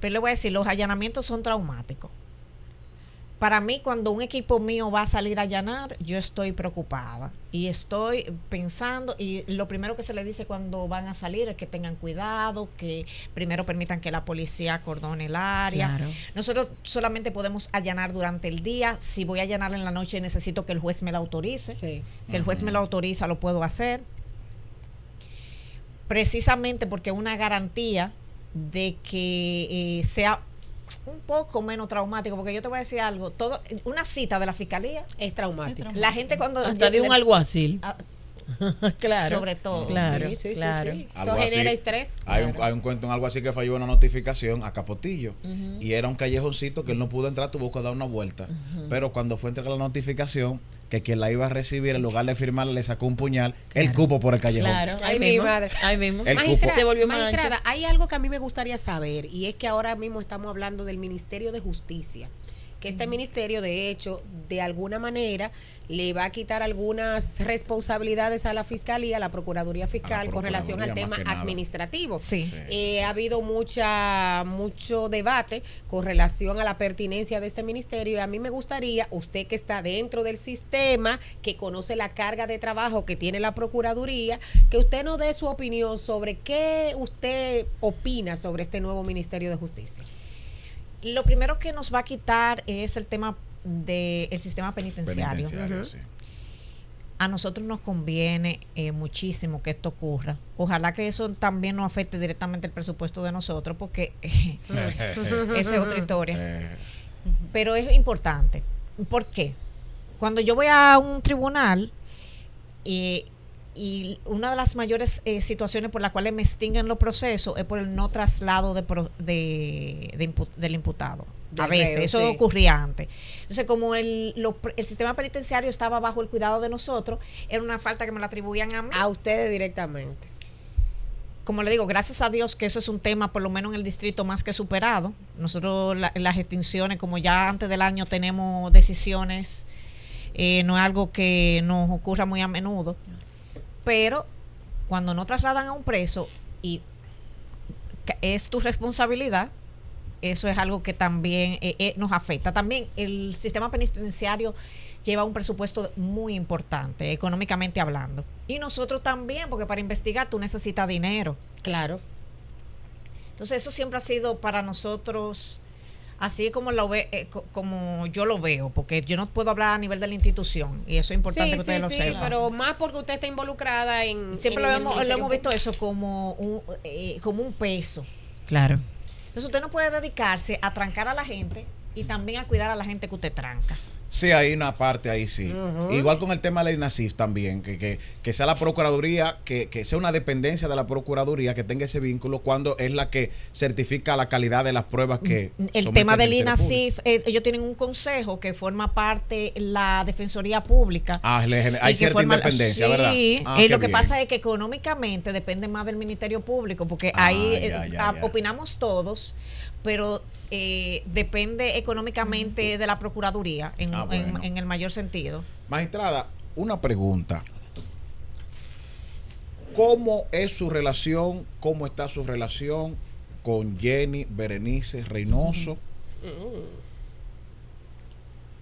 pero le voy a decir, los allanamientos son traumáticos. Para mí, cuando un equipo mío va a salir a allanar, yo estoy preocupada y estoy pensando, y lo primero que se le dice cuando van a salir es que tengan cuidado, que primero permitan que la policía acordone el área. Claro. Nosotros solamente podemos allanar durante el día. Si voy a allanar en la noche, necesito que el juez me lo autorice. Sí. Si el juez me lo autoriza, lo puedo hacer. Precisamente porque es una garantía de que sea un poco menos traumático, porque yo te voy a decir algo, una cita de la fiscalía es traumática. La gente cuando hasta de un alguacil. Claro. Sobre todo. Claro, sí. Algo Eso genera así. estrés. Hay un cuento en algo así que falló una notificación a Capotillo, y era un callejoncito que él no pudo entrar, tuvo que dar una vuelta, pero cuando fue a entregar la notificación, que quien la iba a recibir, en lugar de firmarla, le sacó un puñal, el cupo por el callejón. Claro. Ay, mi madre. Ahí mismo. El cupo. Se volvió más Magistrada, ancho. hay algo que a mí me gustaría saber, y es que ahora mismo estamos hablando del Ministerio de Justicia, que este ministerio, de hecho, de alguna manera le va a quitar algunas responsabilidades a la Fiscalía, a la Procuraduría Fiscal, con relación al tema administrativo. Sí. Ha habido mucho debate con relación a la pertinencia de este ministerio, y a mí me gustaría, usted que está dentro del sistema, que conoce la carga de trabajo que tiene la Procuraduría, que usted nos dé su opinión sobre qué usted opina sobre este nuevo Ministerio de Justicia. Lo primero que nos va a quitar es el tema del sistema penitenciario. Sí. A nosotros nos conviene muchísimo que esto ocurra. Ojalá que eso también no afecte directamente el presupuesto de nosotros, porque esa es otra historia. Pero es importante. ¿Por qué? Cuando yo voy a un tribunal y una de las mayores situaciones por las cuales me extinguen los procesos es por el no traslado del imputado. A veces, eso ocurría antes. Entonces, como el sistema penitenciario estaba bajo el cuidado de nosotros, era una falta que me la atribuían a mí. A ustedes directamente. Como le digo, gracias a Dios que eso es un tema, por lo menos en el distrito, más que superado. Nosotros las extinciones, como ya antes del año tenemos decisiones, no es algo que nos ocurra muy a menudo. Pero cuando no trasladan a un preso y es tu responsabilidad, eso es algo que también nos afecta. También el sistema penitenciario lleva un presupuesto muy importante, económicamente hablando. Y nosotros también, porque para investigar tú necesitas dinero. Claro. Entonces eso siempre ha sido para nosotros, así como como yo lo veo, porque yo no puedo hablar a nivel de la institución, y eso es importante que ustedes lo sepan. Pero más porque usted está involucrada en... Siempre lo hemos visto eso como un peso. Claro. Entonces usted no puede dedicarse a trancar a la gente y también a cuidar a la gente que usted tranca. Sí, hay una parte ahí, sí. Igual con el tema de la INASIF también, que sea la Procuraduría, que sea una dependencia de la Procuraduría, que tenga ese vínculo cuando es la que certifica la calidad de las pruebas que el tema del INASIF, ellos tienen un consejo que forma parte la Defensoría Pública. Hay cierta independencia, ¿verdad? Sí, lo que pasa es que económicamente depende más del Ministerio Público, porque ahí opinamos todos, pero depende económicamente de la Procuraduría en el mayor sentido. Magistrada, una pregunta. ¿Cómo es su relación, cómo está su relación con Jenny Berenice Reynoso?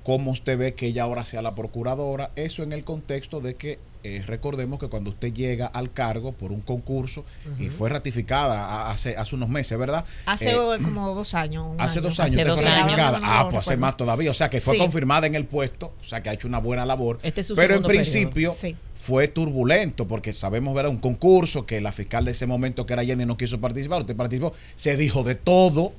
¿Cómo usted ve que ella ahora sea la procuradora? Eso en el contexto de que recordemos que cuando usted llega al cargo por un concurso y fue ratificada hace unos meses, ¿verdad? Hace como 2 años. Hace 2 años fue ratificada. Pues hace más todavía. O sea, que fue confirmada en el puesto. O sea, que ha hecho una buena labor. Pero en principio fue turbulento porque sabemos, ¿verdad? Un concurso que la fiscal de ese momento, que era Jenny, no quiso participar. Usted participó. Se dijo de todo.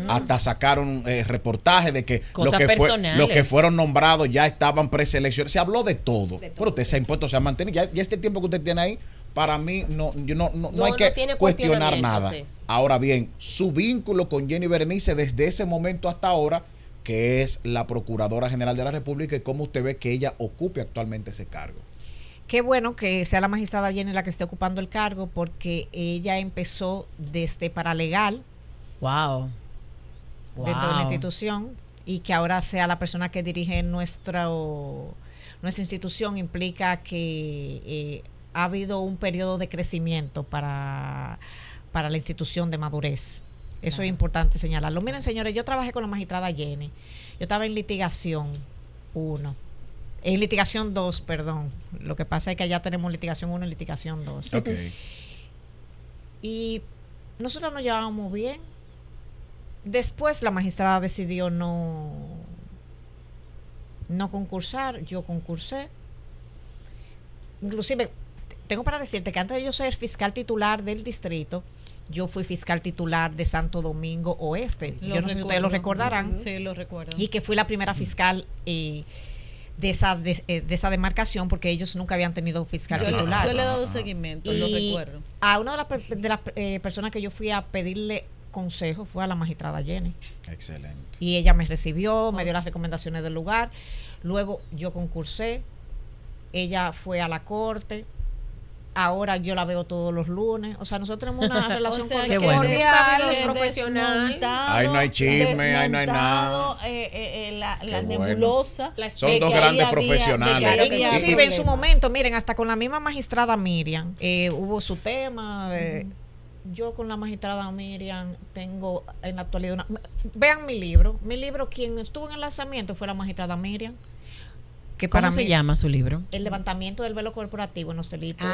Hasta sacaron reportajes de que los que fueron nombrados ya estaban preseleccionados. Se habló de todo. Pero usted se ha impuesto, se ha mantenido. Ya este tiempo que usted tiene ahí, para mí no hay que cuestionar nada. Sí. Ahora bien, su vínculo con Jenny Berenice desde ese momento hasta ahora, que es la Procuradora General de la República, y cómo usted ve que ella ocupe actualmente ese cargo. Qué bueno que sea la magistrada Jenny la que esté ocupando el cargo, porque ella empezó desde paralegal. Wow. Dentro de la institución, y que ahora sea la persona que dirige nuestra institución implica que ha habido un periodo de crecimiento para la institución, de madurez. Eso es importante señalarlo. Miren, señores, yo trabajé con la magistrada Jenny. Yo estaba en litigación 1. En litigación 2, perdón. Lo que pasa es que allá tenemos litigación 1 y litigación 2. Okay. Y nosotros nos llevábamos bien. Después la magistrada decidió no concursar. Yo concursé. Inclusive, tengo para decirte que antes de yo ser fiscal titular del distrito, yo fui fiscal titular de Santo Domingo Oeste. Yo no sé si ustedes lo recordarán. Sí, lo recuerdo. Y que fui la primera fiscal de esa demarcación, porque ellos nunca habían tenido fiscal titular. Yo le he dado seguimiento, lo recuerdo. A una de las personas que yo fui a pedirle consejo fue a la magistrada Jenny. Excelente. Y ella me recibió, me dio las recomendaciones del lugar. Luego yo concursé. Ella fue a la corte. Ahora yo la veo todos los lunes. O sea, nosotros tenemos una relación cordial, profesional. Ahí no hay chisme, ahí no hay nada. La nebulosa. Son dos grandes profesionales. Inclusive en su momento, miren, hasta con la misma magistrada Miriam, hubo su tema. Yo con la magistrada Miriam tengo en la actualidad vean mi libro. Quien estuvo en el lanzamiento fue la magistrada Miriam. Que ¿Cómo se llama su libro? El levantamiento del velo corporativo en los delitos.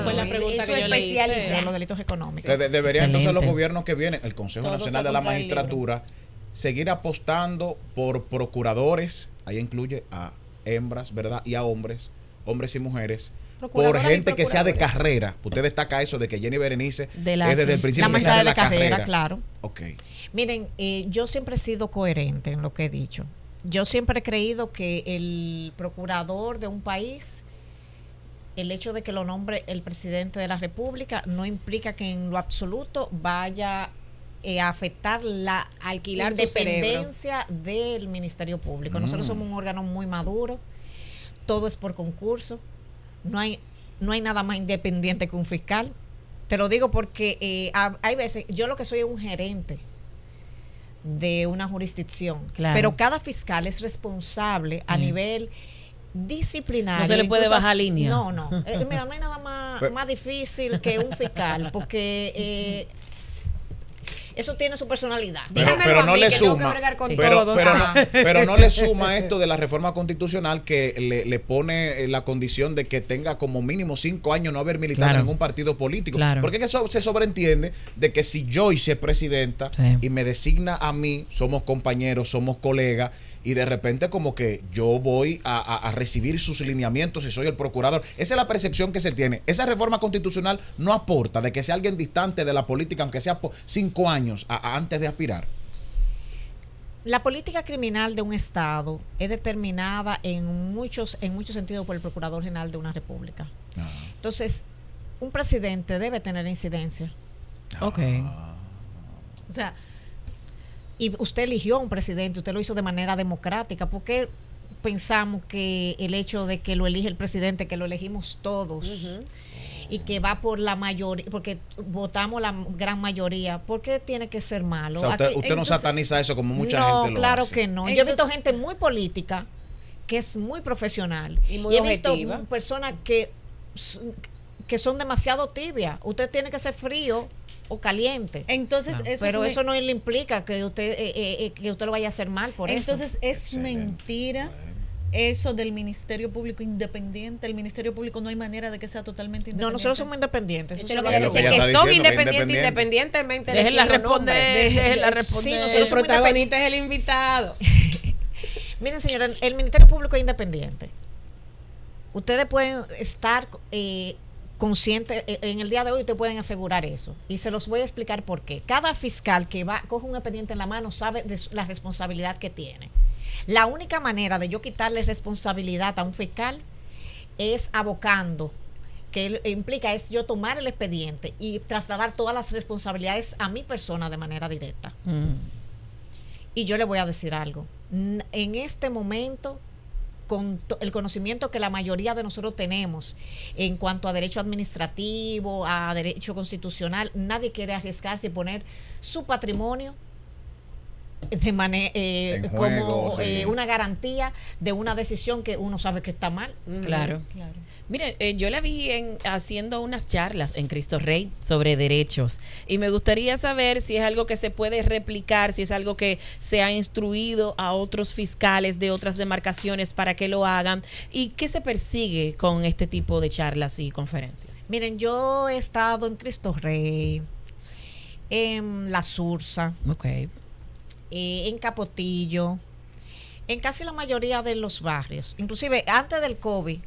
Fue la pregunta que yo le hice. De los delitos económicos. Deberían entonces los gobiernos que vienen, el Consejo Nacional de la Magistratura, seguir apostando por procuradores, ahí incluye a hembras, ¿verdad? Y a hombres y mujeres, por gente que sea de carrera. Usted destaca eso de que Jenny Berenice es desde el principio la de la carrera, claro. Okay. Miren, yo siempre he sido coherente en lo que he dicho. Yo siempre he creído que el procurador de un país, el hecho de que lo nombre el presidente de la República, no implica que en lo absoluto vaya a afectar la independencia del Ministerio Público. Nosotros somos un órgano muy maduro, todo es por concurso, no hay nada más independiente que un fiscal. Te lo digo porque hay veces, yo lo que soy es un gerente de una jurisdicción, pero cada fiscal es responsable a nivel disciplinario. No se le puede bajar línea. No. Mira, no hay nada más difícil que un fiscal, porque eso tiene su personalidad. Pero no le suma. Pero no le suma esto de la reforma constitucional que le pone la condición de que tenga como mínimo 5 años no haber militado en ningún partido político. Porque eso se sobreentiende de que si yo hice presidenta y me designa a mí, somos compañeros, somos colegas, y de repente como que yo voy a recibir sus lineamientos si soy el procurador. Esa es la percepción que se tiene. Esa reforma constitucional no aporta de que sea alguien distante de la política, aunque sea por 5 años antes de aspirar. La política criminal de un Estado es determinada en muchos sentidos por el Procurador General de una república. Entonces, un presidente debe tener incidencia. Ok. O sea, y usted eligió a un presidente, usted lo hizo de manera democrática. ¿Por qué pensamos que el hecho de que lo elige el presidente, que lo elegimos todos, y que va por la mayoría, porque votamos la gran mayoría, ¿por qué tiene que ser malo? O sea, usted entonces, no sataniza eso como mucha gente lo hace. No, claro que no. Entonces, yo he visto gente muy política, que es muy profesional. Y muy he visto objetiva. personas que son demasiado tibias. Usted tiene que ser frío o caliente. Entonces, Pero eso no le implica que usted lo vaya a hacer mal por eso. entonces es Excelente. mentira eso del Ministerio Público independiente. El Ministerio Público no hay manera de que sea totalmente independiente. No, nosotros somos independientes. Eso Eso es lo se que lo Es lo digo. que ella dicen, está que son diciendo, que independientes independiente. independientemente de Déjenla quién lo nombre. responder, déjenla Sí, responder. nosotros El somos protagonista es el invitado. Miren, señora, el Ministerio Público es independiente. Ustedes pueden estar conscientes, en el día de hoy ustedes pueden asegurar eso. Y se los voy a explicar por qué. Cada fiscal que coge un expediente en la mano sabe de la responsabilidad que tiene. La única manera de yo quitarle responsabilidad a un fiscal es abocando, que implica es yo tomar el expediente y trasladar todas las responsabilidades a mi persona de manera directa. Y yo le voy a decir algo. En este momento, con el conocimiento que la mayoría de nosotros tenemos en cuanto a derecho administrativo, a derecho constitucional, nadie quiere arriesgarse y poner su patrimonio de manera como sí. una garantía de una decisión que uno sabe que está mal. Claro. Mire, yo la vi haciendo unas charlas en Cristo Rey sobre derechos y me gustaría saber si es algo que se puede replicar, si es algo que se ha instruido a otros fiscales de otras demarcaciones para que lo hagan y qué se persigue con este tipo de charlas y conferencias. Miren, yo he estado en Cristo Rey, en La Sursa, Okay. En Capotillo, en casi la mayoría de los barrios. Inclusive antes del COVID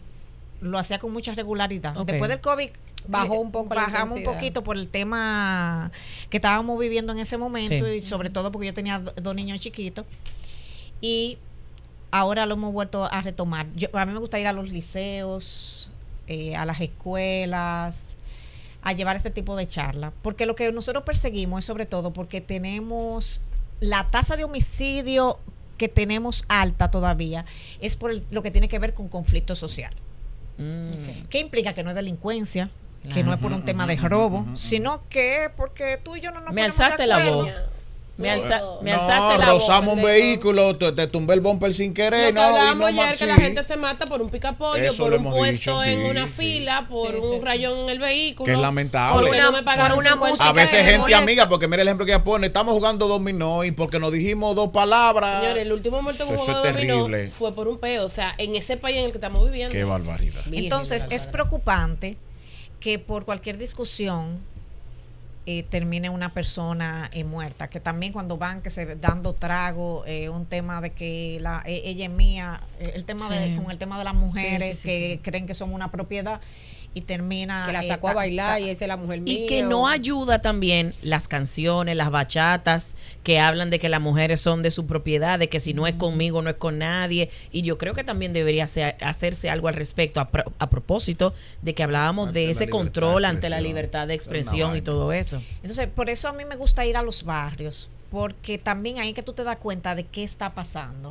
lo hacía con mucha regularidad. Ok. Después del COVID Bajó un poco la bajamos un intensidad. poquito por el tema que estábamos viviendo en ese momento Sí. y sobre todo porque yo tenía dos niños chiquitos y ahora lo hemos vuelto a retomar. A mí me gusta ir a los liceos, a las escuelas, a llevar este tipo de charlas, porque lo que nosotros perseguimos es sobre todo porque tenemos la tasa de homicidio que tenemos alta todavía, es por lo que tiene que ver con conflicto social. ¿Qué implica? Que no es delincuencia, que no es por un tema de robo, sino que porque tú y yo no nos Me ponemos de alzaste la acuerdo. voz. Me alzaste No, la rozamos un voz. vehículo, te tumbé el bumper sin querer. Lo que hablábamos y no ayer, que sí. la gente se mata por un picapollo, Eso por lo un hemos puesto dicho, en sí, una sí. fila, por un rayón en el vehículo. Que es lamentable. Porque Por no una- me pagaron por una 50 música A veces que gente molesta. amiga, porque mira el ejemplo que ella pone, estamos jugando dominó y porque nos dijimos dos palabras. Señores, el último muerto que Eso jugó es dominó terrible. fue por un peo. O sea, en ese país en el que estamos viviendo. Qué barbaridad. Virgen Entonces, de la es Alvarado. preocupante que por cualquier discusión termine una persona muerta, que también cuando van que se dando trago, un tema de que ella es mía, el tema Sí. con el tema de las mujeres Sí, sí, que sí. creen que somos una propiedad y termina Que la sacó a bailar y esa es la mujer mía. Y que no ayuda también las canciones, las bachatas que hablan de que las mujeres son de su propiedad, de que si no es conmigo no es con nadie. Y yo creo que también debería hacerse algo al respecto a propósito de que hablábamos Ante de la ese libertad control de ante la expresión. libertad de Es una expresión y vaina. todo eso. Entonces, por eso a mí me gusta ir a los barrios, porque también ahí que tú te das cuenta de qué está pasando.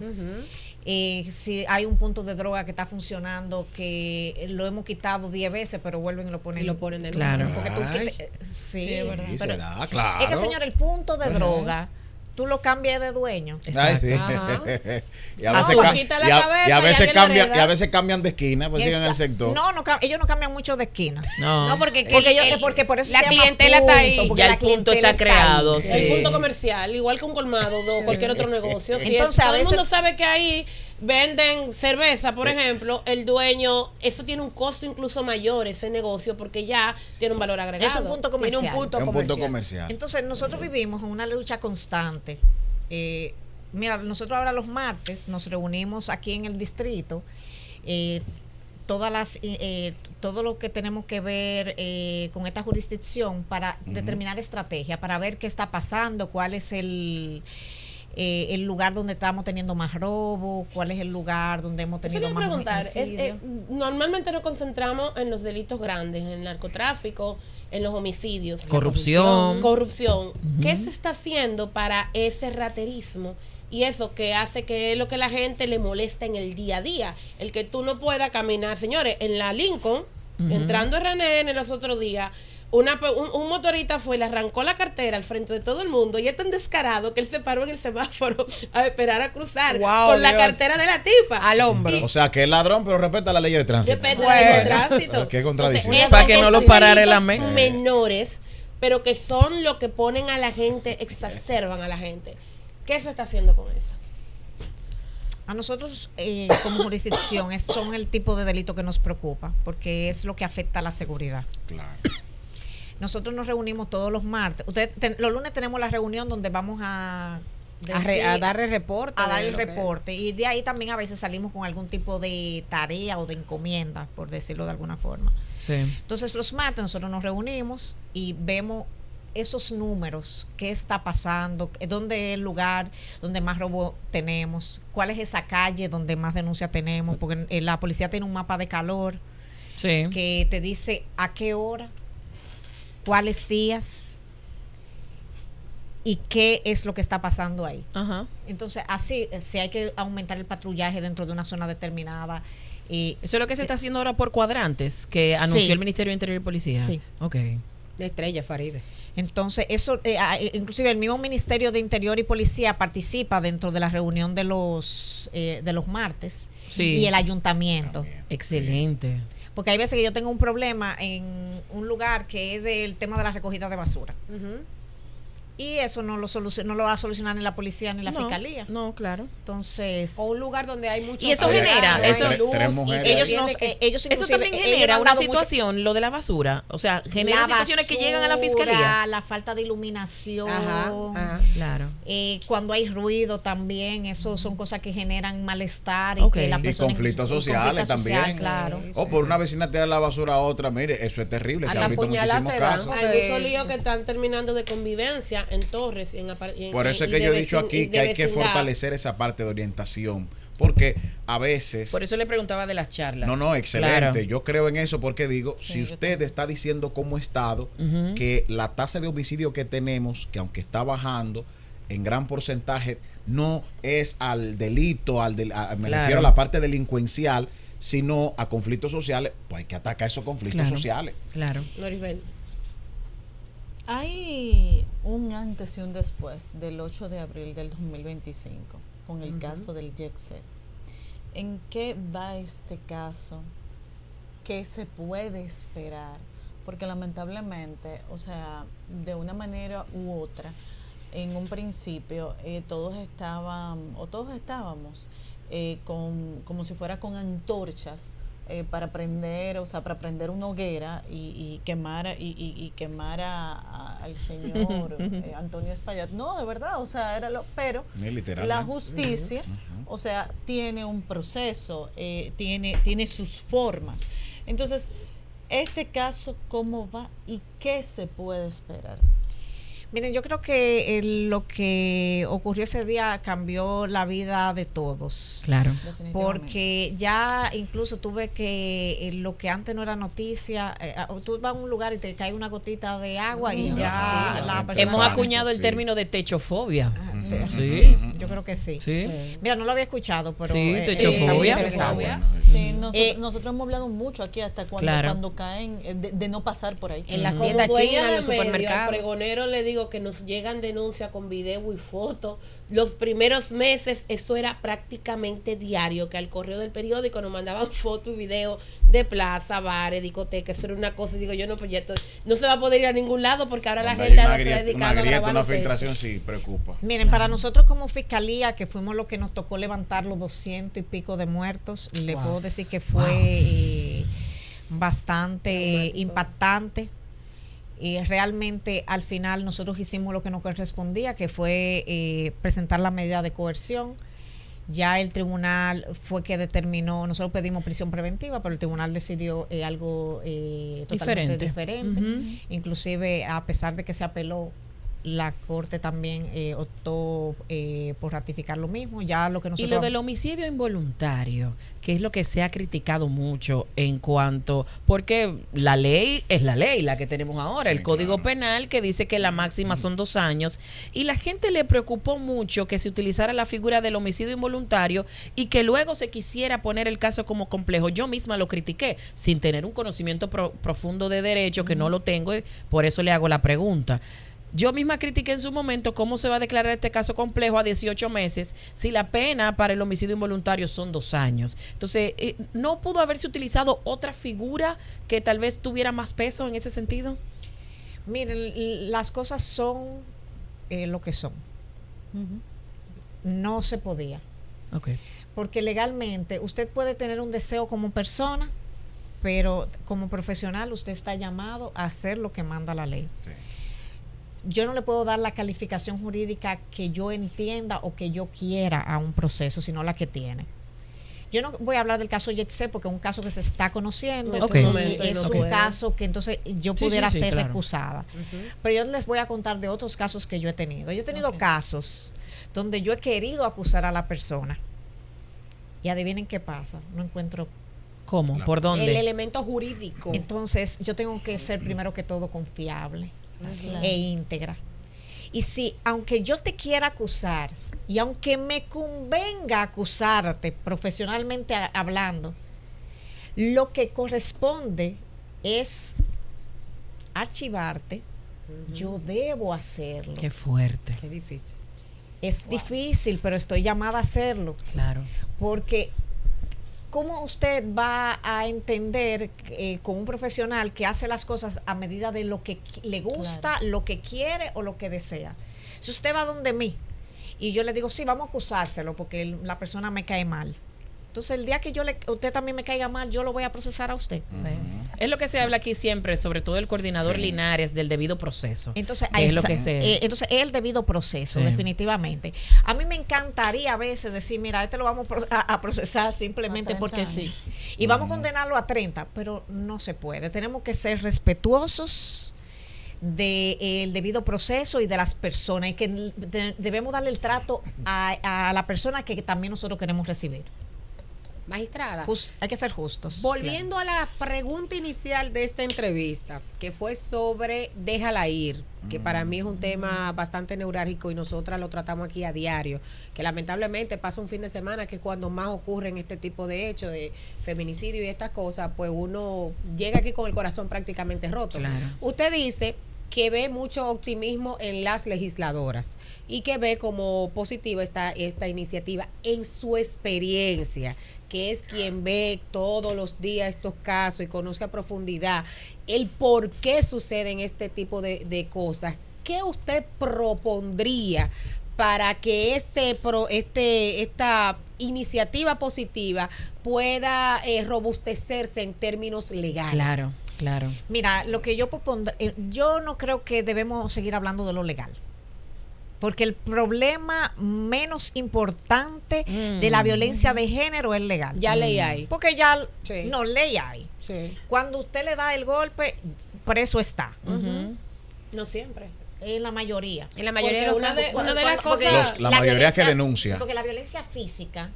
Si hay un punto de droga que está funcionando, que lo hemos quitado 10 veces, pero vuelven y lo ponen. Y lo ponen de Claro. nuevo. Porque tú, Ay. sí, es verdad. Sí, pero se da, claro. es que, señor, el punto de droga, tú lo cambias de dueño. Ay, sí. Ajá. Y a veces, Tú ca- quitas la y a- cabeza y a y veces alguien la cambian, hereda. y a veces cambian de esquina, pues siguen en el Esa- sector. No, ellos no cambian mucho de esquina. No, No, porque Porque por eso la se llama clientela está ahí. punto, porque Ya la el punto clientela está creado, ahí. sí. El punto comercial, igual que un colmado o cualquier otro negocio. Si Entonces, a todo el veces- mundo sabe que ahí venden cerveza, por ejemplo, el dueño, eso tiene un costo incluso mayor, ese negocio, porque ya tiene un valor agregado. Es un punto Tiene comercial. un punto Es un punto comercial. comercial. Entonces, nosotros vivimos en una lucha constante. Mira, nosotros ahora los martes nos reunimos aquí en el distrito, todo lo que tenemos que ver con esta jurisdicción para determinar estrategia, para ver qué está pasando, cuál es el lugar donde estamos teniendo más robo, cuál es el lugar donde hemos tenido más homicidios. Normalmente nos concentramos en los delitos grandes, en el narcotráfico, en los homicidios, corrupción. ¿Qué se está haciendo para ese raterismo? Y eso que hace que es lo que la gente le molesta en el día a día. El que tú no puedas caminar. Señores, en la Lincoln, entrando a René en los otros días, un motorista fue, le arrancó la cartera al frente de todo el mundo y es tan descarado que él se paró en el semáforo a esperar a cruzar con la cartera de la tipa al hombro. O sea, que es ladrón, pero respeta la ley de tránsito. Respeta la ley de tránsito. Qué contradicción. Para que no lo parara la menores, pero que son lo que ponen a la gente, exacerban a la gente. ¿Qué se está haciendo con eso? A nosotros, como jurisdicción, son el tipo de delito que nos preocupa, porque es lo que afecta a la seguridad. Claro. Nosotros nos reunimos todos los martes. Los lunes tenemos la reunión donde vamos a dar el reporte. A dar el reporte. Y de ahí también a veces salimos con algún tipo de tarea o de encomienda, por decirlo de alguna forma. Sí. Entonces, los martes nosotros nos reunimos y vemos esos números, qué está pasando, dónde es el lugar donde más robo tenemos, cuál es esa calle donde más denuncia tenemos, porque la policía tiene un mapa de calor que te dice a qué hora, cuáles días y qué es lo que está pasando ahí. Ajá. Entonces, así, si hay que aumentar el patrullaje dentro de una zona determinada. Eso es lo que se está haciendo ahora por cuadrantes, que anunció el Ministerio de Interior y Policía. Sí. Ok. De Estrella Faride. Entonces, eso, inclusive el mismo Ministerio de Interior y Policía participa dentro de la reunión de los martes y el ayuntamiento. También. Excelente. Porque hay veces que yo tengo un problema en un lugar que es del tema de la recogida de basura. Y eso no lo va a solucionar ni la policía ni la fiscalía. No, claro. Entonces, O un lugar donde hay mucho. Y eso genera, ellos eso también genera una situación, lo de la basura. O sea, genera situaciones que llegan a la fiscalía. La falta de iluminación. Ajá. Claro. Cuando hay ruido también, eso son cosas que generan malestar Okay. que la Y persona conflictos sociales también. Claro. O por una vecina tirar la basura a otra, mire, eso es terrible. Se han visto muchísimos casos. Hay muchos líos que están terminando de convivencia en Torres. Por eso es que yo he dicho aquí que hay que fortalecer esa parte de orientación. Porque a veces... Por eso le preguntaba de las charlas. No, excelente. Claro. Yo creo en eso porque digo, si usted está diciendo como Estado que la tasa de homicidio que tenemos, que aunque está bajando en gran porcentaje, no es al delito, me refiero a la parte delincuencial, sino a conflictos sociales, pues hay que atacar esos conflictos sociales. Claro. Lorisbel. Hay un antes y un después del 8 de abril del 2025 con el caso del Jet-Set. ¿En qué va este caso? ¿Qué se puede esperar? Porque lamentablemente, o sea, de una manera u otra, en un principio todos estábamos como si fuera con antorchas para prender, o sea, para prender una hoguera y quemar al señor Antonio Espaillat. No, de verdad, o sea, pero la justicia, o sea, tiene un proceso, tiene sus formas. Entonces, este caso, ¿cómo va y qué se puede esperar? Miren, yo creo que lo que ocurrió ese día cambió la vida de todos. Claro. Porque ya incluso tuve que lo que antes no era noticia, tú vas a un lugar y te cae una gotita de agua y ya la persona... Hemos acuñado el término de techofobia. Sí, yo creo que sí. Mira, no lo había escuchado, pero... Sí, techofobia. Sí, nosotros hemos hablado mucho aquí hasta cuando caen de no pasar por ahí. En las tiendas chinas, en los supermercados. Al pregonero le digo que nos llegan denuncias con video y fotos. Los primeros meses eso era prácticamente diario, que al correo del periódico nos mandaban fotos y videos de plaza, bares, discotecas. Eso era una cosa, digo yo, no, pues ya no se va a poder ir a ningún lado porque ahora la gente ahora se ha dedicado a grabar una filtración sí preocupa. Miren, para nosotros como fiscalía, que fuimos los que nos tocó levantar los 200 y pico de muertos, le puedo decir que fue bastante impactante. Y realmente al final nosotros hicimos lo que nos correspondía, que fue presentar la medida de coerción. Ya el tribunal fue que determinó, nosotros pedimos prisión preventiva, pero el tribunal decidió algo totalmente diferente. Inclusive, a pesar de que se apeló, la Corte también optó por ratificar lo mismo. Ya lo que nosotros... Y lo del homicidio involuntario, que es lo que se ha criticado mucho en cuanto... Porque la ley es la ley, la que tenemos ahora, Sí, el Código claro. Penal, que dice que la máxima son 2 años. Y la gente le preocupó mucho que se utilizara la figura del homicidio involuntario y que luego se quisiera poner el caso como complejo. Yo misma lo critiqué, sin tener un conocimiento profundo de derecho, que no lo tengo, y por eso le hago la pregunta. Yo misma critiqué en su momento cómo se va a declarar este caso complejo a 18 meses si la pena para el homicidio involuntario son 2 años. Entonces, ¿no pudo haberse utilizado otra figura que tal vez tuviera más peso en ese sentido? Miren, las cosas son lo que son. No se podía. Okay. Porque legalmente usted puede tener un deseo como persona, pero como profesional usted está llamado a hacer lo que manda la ley. Sí. Yo no le puedo dar la calificación jurídica que yo entienda o que yo quiera a un proceso, sino la que tiene. Yo no voy a hablar del caso Yetse porque es un caso que se está conociendo. Okay. Es un caso que entonces yo pudiera ser claro. recusada. Pero yo les voy a contar de otros casos que yo he tenido. Yo he tenido casos donde yo he querido acusar a la persona. Y adivinen qué pasa. No encuentro. ¿Cómo? No. ¿Por dónde? El elemento jurídico. Entonces yo tengo que ser primero que todo confiable e íntegra. Y si, aunque yo te quiera acusar y aunque me convenga acusarte profesionalmente hablando, lo que corresponde es archivarte, yo debo hacerlo. Qué fuerte. Qué difícil. Es difícil, pero estoy llamada a hacerlo. Claro. Porque ¿cómo usted va a entender con un profesional que hace las cosas a medida de lo que le gusta, lo que quiere o lo que desea? Si usted va donde mí y yo le digo, sí, vamos a acusárselo porque la persona me cae mal. Entonces, el día que usted también me caiga mal, yo lo voy a procesar a usted. Sí. Es lo que se habla aquí siempre, sobre todo el coordinador Linares, del debido proceso. Entonces, Es lo que entonces el debido proceso, Sí. definitivamente. A mí me encantaría a veces decir, mira, este lo vamos a procesar simplemente A 30 porque años. sí. Y vamos a condenarlo a 30, pero no se puede. Tenemos que ser respetuosos del debido proceso y de las personas y que debemos darle el trato a la persona que también nosotros queremos recibir. Magistrada, Hay que ser justos. volviendo a la pregunta inicial de esta entrevista, que fue sobre déjala ir, que para mí es un tema bastante neurálgico y nosotras lo tratamos aquí a diario, que lamentablemente pasa un fin de semana que es cuando más ocurren este tipo de hechos de feminicidio y estas cosas, pues uno llega aquí con el corazón prácticamente roto. Claro. Usted dice que ve mucho optimismo en las legisladoras y que ve como positiva esta iniciativa en su experiencia, que es quien ve todos los días estos casos y conoce a profundidad el por qué suceden este tipo de cosas. ¿Qué usted propondría para que esta iniciativa positiva pueda robustecerse en términos legales? Claro, claro. Mira, lo que yo propondré, yo no creo que debemos seguir hablando de lo legal. Porque el problema menos importante de la violencia de género es legal. Ya ley hay. Porque ya, Sí. no, ley hay. Sí. Cuando usted le da el golpe, preso está. No siempre. En la mayoría. En la mayoría de los Porque casos. una de las porque cosas- La mayoría violencia- que denuncia. Porque la violencia física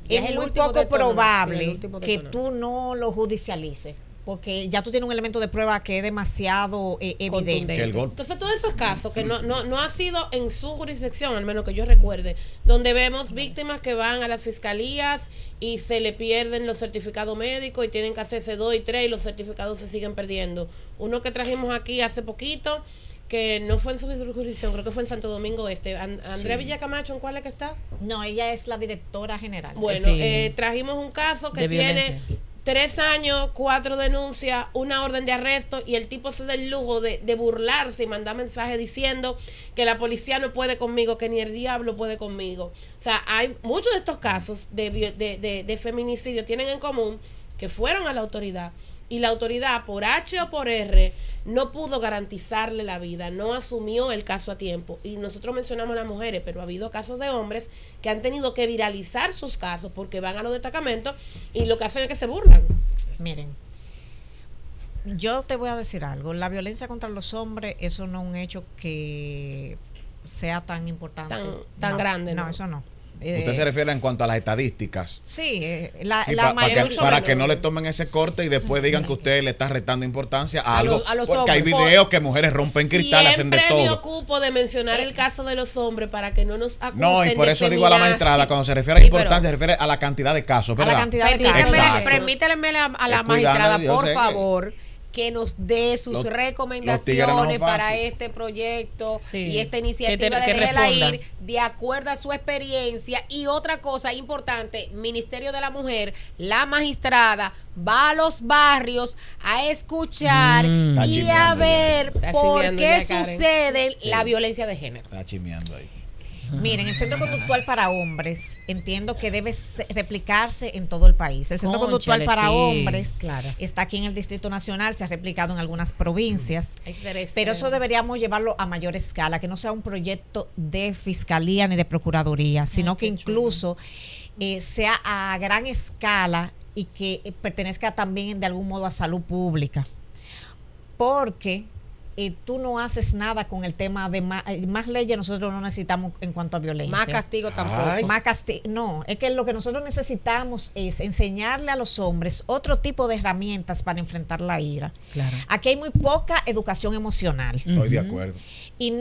Y es es el muy último poco detonante, sí, el probable último que detonante. tú no lo judicialices. Porque ya tú tienes un elemento de prueba que es demasiado evidente. Contundente. Que el golpe. Entonces, todos esos casos que no ha sido en su jurisdicción, al menos que yo recuerde, donde vemos víctimas que van a las fiscalías y se le pierden los certificados médicos y tienen que hacerse 2 y 3 y los certificados se siguen perdiendo. Uno que trajimos aquí hace poquito, que no fue en su jurisdicción, creo que fue en Santo Domingo Este. Andrea Villacamacho, ¿en cuál es que está? No, ella es la directora general. Bueno, Sí. Trajimos un caso que De tiene violencia. 3 años, 4 denuncias, una orden de arresto y el tipo se da el lujo de burlarse y mandar mensajes diciendo que la policía no puede conmigo, que ni el diablo puede conmigo. O sea, hay muchos de estos casos de feminicidio tienen en común que fueron a la autoridad y la autoridad por H o por R no pudo garantizarle la vida, no asumió el caso a tiempo. Y nosotros mencionamos a las mujeres, pero ha habido casos de hombres que han tenido que viralizar sus casos porque van a los destacamentos y lo que hacen es que se burlan. Miren, Yo te voy a decir algo. La violencia contra los hombres, eso no es un hecho que sea tan importante. Tan grande, ¿no? No, eso no. Usted se refiere en cuanto a las estadísticas. Sí, para que no le tomen ese corte y después digan que usted le está restando importancia a algo. A los porque hay hombres. videos que mujeres rompen cristales, hacen de Siempre me todo. ocupo de mencionar el caso de los hombres para que no nos acusen. No, y por de eso digo a la feminazi. magistrada, cuando se refiere a Sí, importancia, se refiere a la cantidad de casos, ¿verdad? A la cantidad de casos. Exacto. Permíteme a la Cuidando, magistrada, yo por sé que favor, que nos dé sus los tigres recomendaciones no son para fácil. este proyecto Sí. y esta iniciativa Que de Déjela responda. Ir, de acuerdo a su experiencia. Y otra cosa importante, Ministerio de la Mujer, la magistrada va a los barrios a escuchar Está y a chismeando ver Está por chismeando qué ya, Karen. sucede la violencia de género. Está chismeando ahí. Miren, el Centro Conductual para Hombres entiendo que debe replicarse en todo el país. El Centro Conductual Cónchale, para sí. Hombres Claro. está aquí en el Distrito Nacional, se ha replicado en algunas provincias. Excelente. Pero eso deberíamos llevarlo a mayor escala, que no sea un proyecto de fiscalía ni de procuraduría, sino que incluso sea a gran escala y que pertenezca también de algún modo a salud pública. Porque tú no haces nada con el tema de más leyes, nosotros no necesitamos en cuanto a violencia. Más castigo tampoco. Ay. Más no, es que lo que nosotros necesitamos es enseñarle a los hombres otro tipo de herramientas para enfrentar la ira. Claro. Aquí hay muy poca educación emocional. Estoy de acuerdo. Y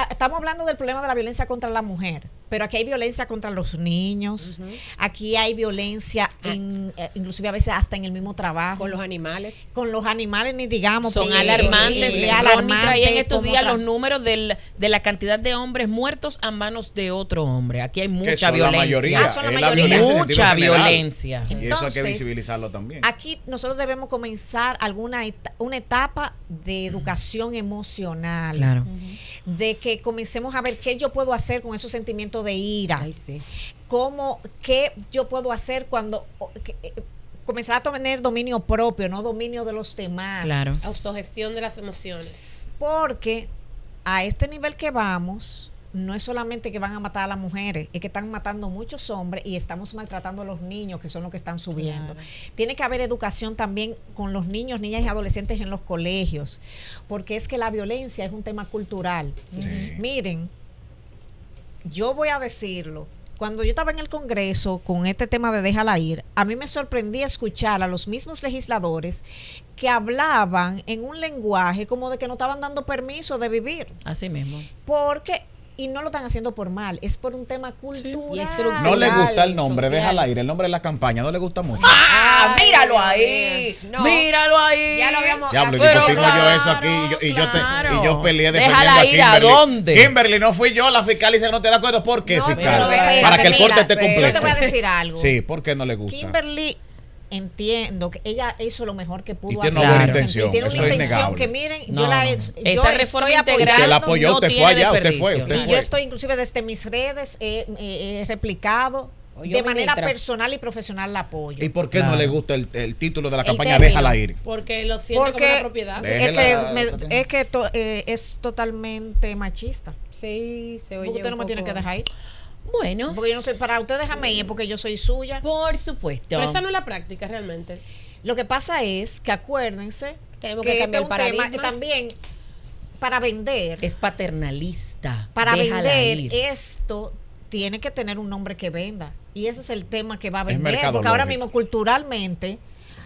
estamos hablando del problema de la violencia contra la mujer, pero aquí hay violencia contra los niños, aquí hay violencia, inclusive a veces hasta en el mismo trabajo. Con los animales. Con los animales, ni digamos. Son sí, alarmantes. sí, Ronnie traía en estos como días otra- los números de la cantidad de hombres muertos a manos de otro hombre. Aquí hay Que mucha son violencia. la mayoría. son la es mayoría. violencia en sentido Mucha general. violencia. Y eso hay que Entonces, visibilizarlo también. Aquí nosotros debemos comenzar una etapa de educación emocional. Claro. De que comencemos a ver qué yo puedo hacer con esos sentimientos de ira. Ay, sí. Qué yo puedo hacer cuando comenzar a tener dominio propio, no dominio de los demás. Claro. Autogestión de las emociones. Porque a este nivel que vamos, no es solamente que van a matar a las mujeres, es que están matando muchos hombres y estamos maltratando a los niños, que son los que están subiendo. Claro. Tiene que haber educación también con los niños, niñas y adolescentes en los colegios, porque es que la violencia es un tema cultural. Sí. Miren, yo voy a decirlo. Cuando yo estaba en el Congreso con este tema de Déjala Ir, a mí me sorprendía escuchar a los mismos legisladores que hablaban en un lenguaje como de que no estaban dando permiso de vivir. Así mismo. Porque, y no lo están haciendo por mal, es por un tema cultural. Y estructural. No le gusta el nombre, social. déjala ir. El nombre de la campaña no le gusta mucho. ¡Ah! Ay, ¡Míralo Dios ahí! mío. No. ¡Míralo ahí! Ya lo habíamos. Diablo, y Pero discutimos yo eso aquí claro. y yo peleé Déjala ir, defendiendo ¿a Kimberly. dónde? Kimberly, no fui yo, la fiscal dice que no te da acuerdo. ¿Por qué, No, fiscal? pero espérate, Para que el corte esté Yo completo. te voy a decir algo. Sí, ¿por qué no le gusta? Kimberly, entiendo que ella hizo lo mejor que pudo Y tiene hacer. una buena Claro. intención, Tiene eso una es intención innegable. que miren, No, yo la no. yo Esa reforma estoy integral Usted la apoyando. apoyó, no usted tiene fue allá, usted desperdicio. fue, usted Y fue. yo estoy inclusive desde mis redes he replicado Oye, de manera ministra. personal y profesional la apoyo. ¿Y por qué Claro. no le gusta el título de la El campaña término. Déjala ir? Porque lo siento como Porque una propiedad. Déjela- es totalmente machista. Sí, se oye. Porque usted no un me tiene poco- que dejar ir. Bueno, Porque yo no soy, para usted déjame ir porque yo soy suya. por supuesto. Pero esa no es la práctica realmente. Lo que pasa es que acuérdense Tenemos que cambiar este el es un tema paradigma. también para vender, Es paternalista. para Déjala vender ir. esto tiene que tener un nombre que venda. Y ese es el tema que va a Es vender. Porque mercadológico. ahora mismo culturalmente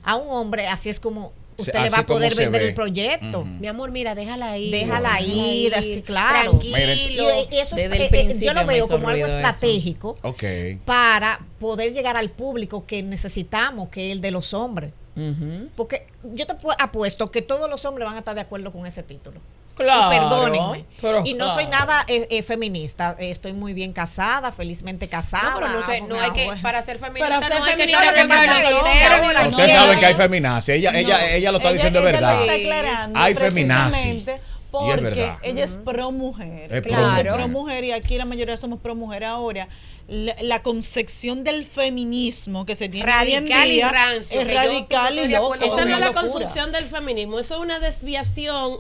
a un hombre así es como usted le Así va a como poder se vender ve. el proyecto. Ujú. Mi amor, mira, déjala ir. Déjala ir, así, claro. Tranquilo. Y eso es, Desde el principio yo lo me veo hizo como algo ruido eso. estratégico Ok. para poder llegar al público que necesitamos, que es el de los hombres. Ujú. Porque yo te apuesto que todos los hombres van a estar de acuerdo con ese título. Claro, Y perdónenme. pero Y no soy claro. nada feminista. Estoy muy bien casada, felizmente casada. No, pero no sé, no hay que, para ser feminista, Para ser no hay que feminista, estar lo que pasa soltera, es que soltera, Ustedes no. saben que hay feminacia. Ella lo está diciendo de verdad. Ella lo está aclarando Hay feminazi. precisamente Y es porque verdad. ella es pro mujer. Es pro Claro. mujer. Pro mujer y aquí la mayoría somos pro mujer. Ahora, la concepción del feminismo que se tiene hoy en Radical y día rancio, es que yo radical estoy y de loco. acuerdo Esa con no es la locura. construcción del feminismo, eso es una desviación,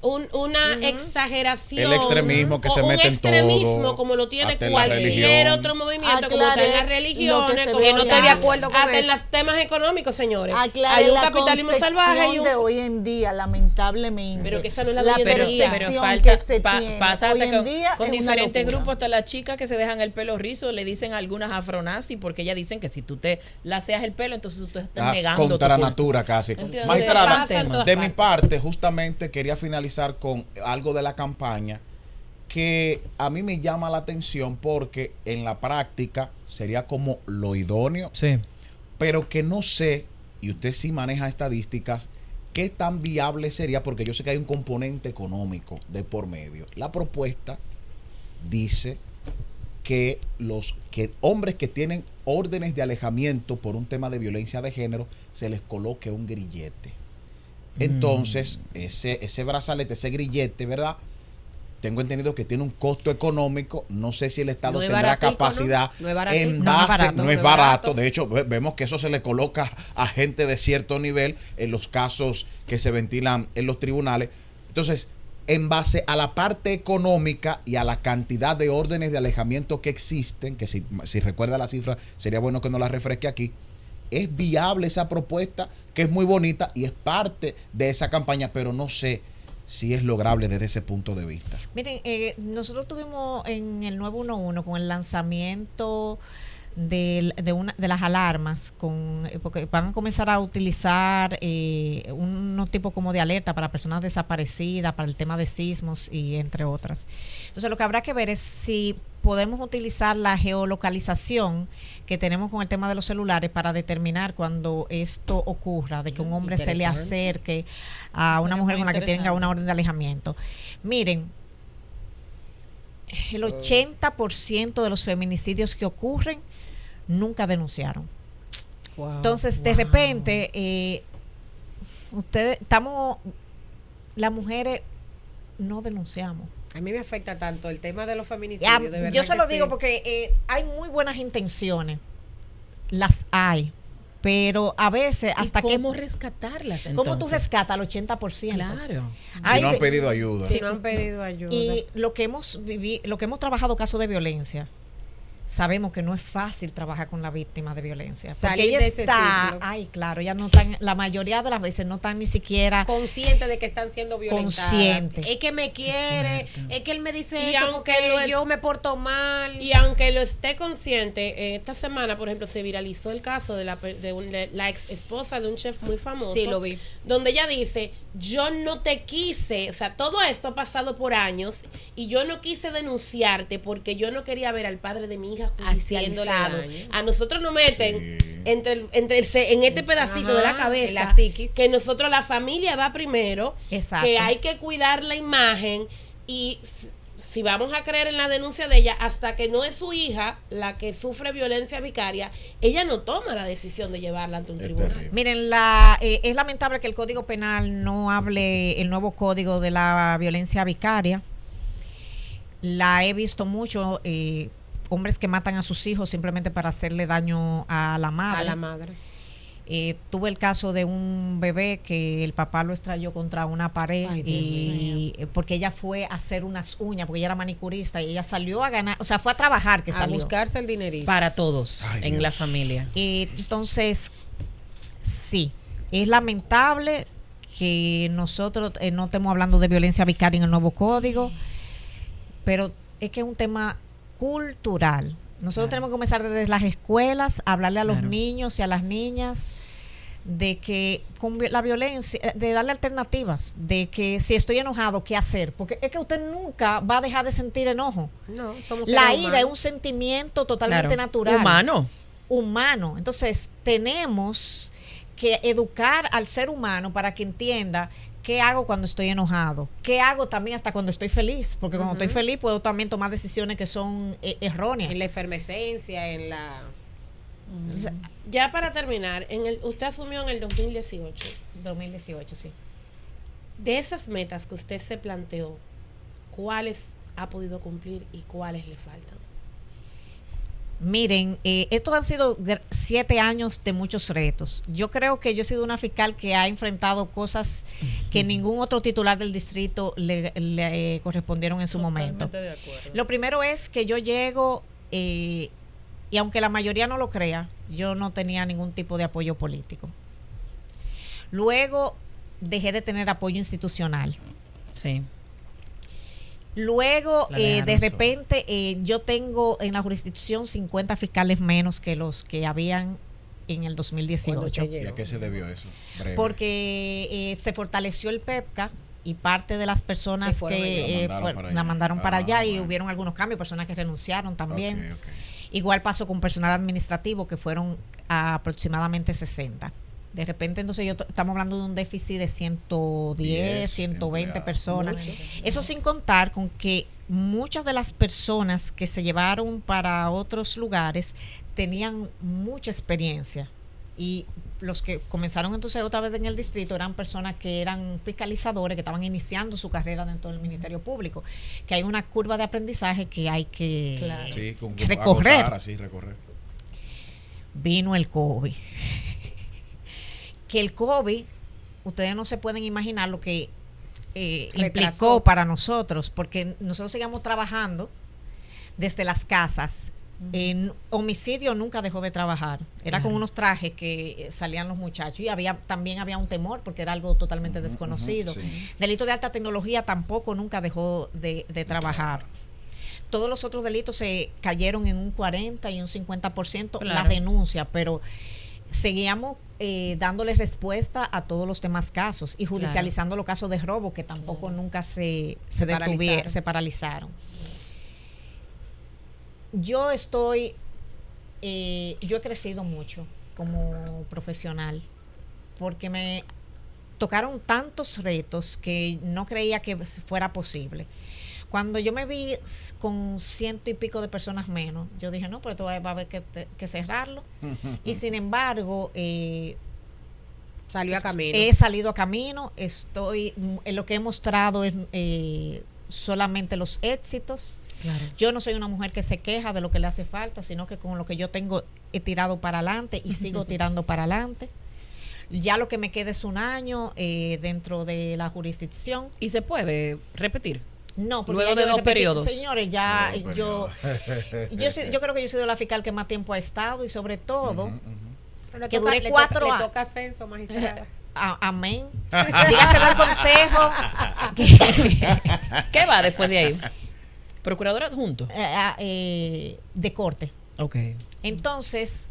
una exageración. El extremismo que se mete en todo. Un extremismo como lo tiene cualquier otro movimiento, como está en las religiones, como que no estoy de acuerdo con hasta eso. en los temas económicos, señores. Aclare Hay un la capitalismo salvaje y un... de hoy en día, lamentablemente. Pero que esa no es la la doñería. Pero percepción falta, que se tiene pasa hoy hasta en con, día con es una diferentes locura. grupos, hasta las chicas que se dejan el pelo rizo, le dicen algunas afronazis, porque ellas dicen que si tú te laseas el pelo, entonces tú te estás negando contra tu natura casi. ¿Entiendes? Magistrada, Pasa en todas de mi partes. parte, justamente quería finalizar con algo de la campaña que a mí me llama la atención porque en la práctica sería como lo idóneo, Sí. pero que no sé, y usted sí maneja estadísticas, qué tan viable sería, porque yo sé que hay un componente económico de por medio. La propuesta dice que hombres que tienen órdenes de alejamiento por un tema de violencia de género, se les coloque un grillete. Entonces, ese brazalete, ese grillete, ¿verdad? Tengo entendido que tiene un costo económico. No sé si el Estado No es tendrá baratico, capacidad ¿no? No es baratico. en No es base, barato. no es barato. De hecho, vemos que eso se le coloca a gente de cierto nivel en los casos que se ventilan en los tribunales. Entonces, en base a la parte económica y a la cantidad de órdenes de alejamiento que existen, que si recuerda la cifra, sería bueno que nos la refresque aquí, es viable esa propuesta, que es muy bonita y es parte de esa campaña, pero no sé si es lograble desde ese punto de vista. Miren, nosotros tuvimos en el 911 con el lanzamiento de las alarmas, porque van a comenzar a utilizar unos tipos como de alerta para personas desaparecidas, para el tema de sismos y entre otras. Entonces lo que habrá que ver es si podemos utilizar la geolocalización que tenemos con el tema de los celulares para determinar cuando esto ocurra, de que un hombre se le acerque a una mujer con la que tenga una orden de alejamiento. Miren, el 80% de los feminicidios que ocurren nunca denunciaron. Wow, Entonces, de repente, las mujeres no denunciamos. A mí me afecta tanto el tema de los feminicidios, de verdad Yo se que lo digo sí. porque hay muy buenas intenciones, las hay, pero a veces hasta que... ¿Cómo rescatarlas entonces? ¿Cómo tú rescatas al 80%? Claro. Si no han pedido ayuda. Si no han pedido ayuda. Y lo que hemos trabajado casos de violencia, sabemos que no es fácil trabajar con la víctima de violencia. Porque Salir ella de ese está, ciclo. ay, claro, ya no están, la mayoría de las veces no están ni siquiera consciente de que están siendo violentadas. Consciente. Es que me quiere, es que él me dice Y eso aunque porque yo me porto mal. Y aunque lo esté consciente, esta semana, por ejemplo, se viralizó el caso de la ex esposa de un chef muy famoso. Sí, lo vi. Donde ella dice, yo no te quise, o sea, todo esto ha pasado por años y yo no quise denunciarte porque yo no quería ver al padre de mi hija Haciéndole judicializado. daño. A nosotros nos meten Sí. en este pedacito Ajá, de la cabeza, en la psiquis. que nosotros, la familia va primero, Exacto. que hay que cuidar la imagen y si vamos a creer en la denuncia de ella, hasta que no es su hija la que sufre violencia vicaria, ella no toma la decisión de llevarla ante un Es tribunal. terrible. Miren, es lamentable que el Código Penal no hable el nuevo código de la violencia vicaria. La he visto mucho, hombres que matan a sus hijos simplemente para hacerle daño a la madre. A la madre. Tuve el caso de un bebé que el papá lo estrelló contra una pared Ay, Dios y porque ella fue a hacer unas uñas, porque ella era manicurista y ella salió a ganar, o sea, fue a trabajar que A salió. buscarse el dinerito. Para todos Ay, en Dios. la familia. Entonces, sí, es lamentable que nosotros no estemos hablando de violencia vicaria en el nuevo código, pero es que es un tema cultural. Nosotros tenemos que comenzar desde las escuelas a hablarle a los Claro. niños y a las niñas de que con la violencia, de darle alternativas, de que si estoy enojado, ¿qué hacer? Porque es que usted nunca va a dejar de sentir enojo. No, somos La seres ira humanos. es un sentimiento totalmente Claro. natural. Humano. Entonces, tenemos que educar al ser humano para que entienda qué hago cuando estoy enojado, qué hago también hasta cuando estoy feliz, porque cuando estoy feliz puedo también tomar decisiones que son erróneas. En la efervescencia, en la... O sea, Ya para terminar, usted asumió en el 2018, 2018, sí. de esas metas que usted se planteó, ¿cuáles ha podido cumplir y cuáles le faltan? Miren, estos han sido 7 años de muchos retos. Yo creo que yo he sido una fiscal que ha enfrentado cosas que ningún otro titular del distrito le correspondieron en su momento. Lo primero es que yo llego, y aunque la mayoría no lo crea, yo no tenía ningún tipo de apoyo político. Luego dejé de tener apoyo institucional. Sí. Luego, de repente, yo tengo en la jurisdicción 50 fiscales menos que los que habían en el 2018. ¿Y a qué se debió eso? Breve. Porque se fortaleció el PEPCA y parte de las personas que la mandaron para allá y hubieron algunos cambios, personas que renunciaron también. Okay. Igual pasó con personal administrativo, que fueron aproximadamente 60. De repente, entonces, estamos hablando de un déficit de 110, 120 personas. Mucho. Eso sin contar con que muchas de las personas que se llevaron para otros lugares tenían mucha experiencia. Y los que comenzaron entonces otra vez en el distrito eran personas que eran fiscalizadores, que estaban iniciando su carrera dentro del Ministerio Público. Que hay una curva de aprendizaje que hay que recorrer. Vino el COVID. Que el COVID, ustedes no se pueden imaginar lo que implicó para nosotros, porque nosotros seguíamos trabajando desde las casas. Homicidio nunca dejó de trabajar. Era con unos trajes que salían los muchachos y también había un temor porque era algo totalmente desconocido. Sí. Delito de alta tecnología tampoco nunca dejó de trabajar. Todos los otros delitos se cayeron en un 40 y un 50% la denuncia, pero seguíamos dándole respuesta a todos los demás casos y judicializando los casos de robo que tampoco nunca se paralizaron. Yo he crecido mucho como profesional porque me tocaron tantos retos que no creía que fuera posible. Cuando yo me vi con 100 y pico de personas menos, yo dije, no, pero esto va a haber que cerrarlo. Y sin embargo, salió a camino. He salido a camino. Lo que he mostrado es solamente los éxitos. Claro. Yo no soy una mujer que se queja de lo que le hace falta, sino que con lo que yo tengo he tirado para adelante y sigo tirando para adelante. Ya lo que me queda es un año dentro de la jurisdicción. ¿Y se puede repetir? No, porque luego de 2 periodos. Señores, ya yo creo que yo he sido la fiscal que más tiempo ha estado y sobre todo que duré 4 años. Le toca ascenso, magistrada. Amén. Dígaselo al consejo. ¿Qué va después de ahí? ¿Procuradora adjunto? De corte. Ok. Entonces,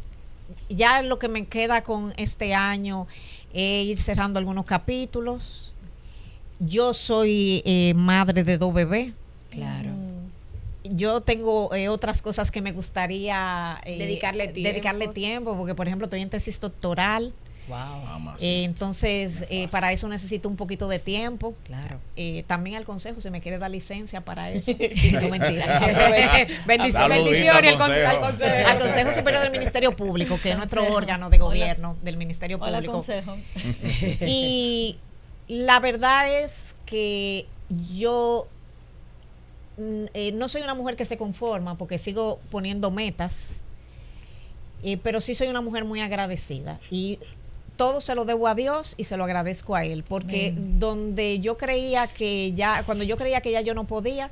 ya lo que me queda con este año es ir cerrando algunos capítulos. Yo soy madre de 2 bebés. Claro. Yo tengo otras cosas que me gustaría dedicarle tiempo, porque por ejemplo estoy en tesis doctoral. Wow. Entonces, para eso necesito un poquito de tiempo. Claro. También al consejo se me quiere dar licencia para eso. No, mentira. Bendiciones al consejo. Al Consejo Superior del Ministerio Público, que es nuestro órgano de gobierno del Ministerio Público. Hola, consejo. Y la verdad es que yo no soy una mujer que se conforma porque sigo poniendo metas, pero sí soy una mujer muy agradecida y todo se lo debo a Dios y se lo agradezco a Él, porque donde yo creía que cuando yo creía que ya yo no podía,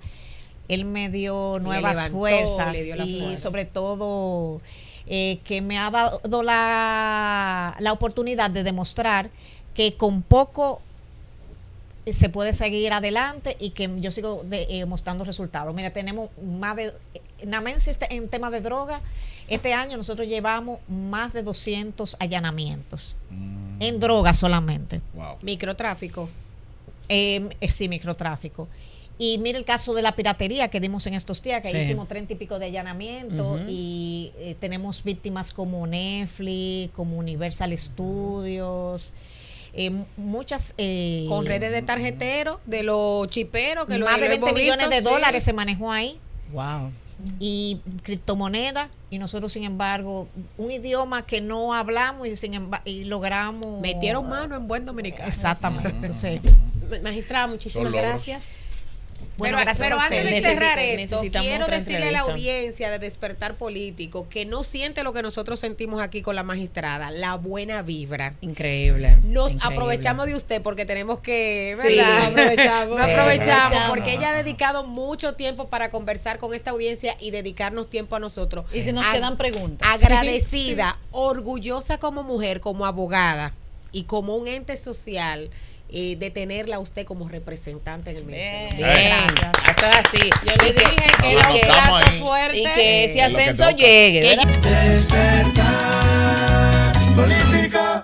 Él me dio nuevas fuerzas y sobre todo que me ha dado la oportunidad de demostrar que con poco se puede seguir adelante y que yo sigo mostrando resultados. Mira, tenemos más de, en tema de droga, este año nosotros llevamos más de 200 allanamientos en droga solamente. Wow. Microtráfico. Sí, microtráfico. Y mira el caso de la piratería que dimos en estos días, que ahí hicimos 30 y pico de allanamientos y tenemos víctimas como Netflix, como Universal Studios, muchas con redes de tarjeteros, de los chiperos que más de 20 millones de dólares se manejó ahí. Wow. Y criptomonedas, y nosotros sin embargo un idioma que no hablamos y logramos, metieron mano en buen dominicano. Exactamente. Entonces, magistrada, muchísimas gracias. Bueno, gracias pero a antes de ustedes. cerrar esto, necesitamos quiero otra decirle a la entrevista. audiencia de Despertar Político que no siente lo que nosotros sentimos aquí con la magistrada, la buena vibra. Increíble. Nos increíble. aprovechamos de usted porque tenemos que, Sí, ¿verdad? aprovechamos. Nos aprovechamos Sí. porque ella ha dedicado mucho tiempo para conversar con esta audiencia y dedicarnos tiempo a nosotros. Y si nos quedan preguntas. Agradecida, orgullosa como mujer, como abogada y como un ente social de tenerla a usted como representante en el ministerio. Bien, eso es así. Yo le dije que Nos era un anotamos plato ahí. fuerte. Y que ese Es lo que ascenso toca. llegue, ¿verdad? Despertar política.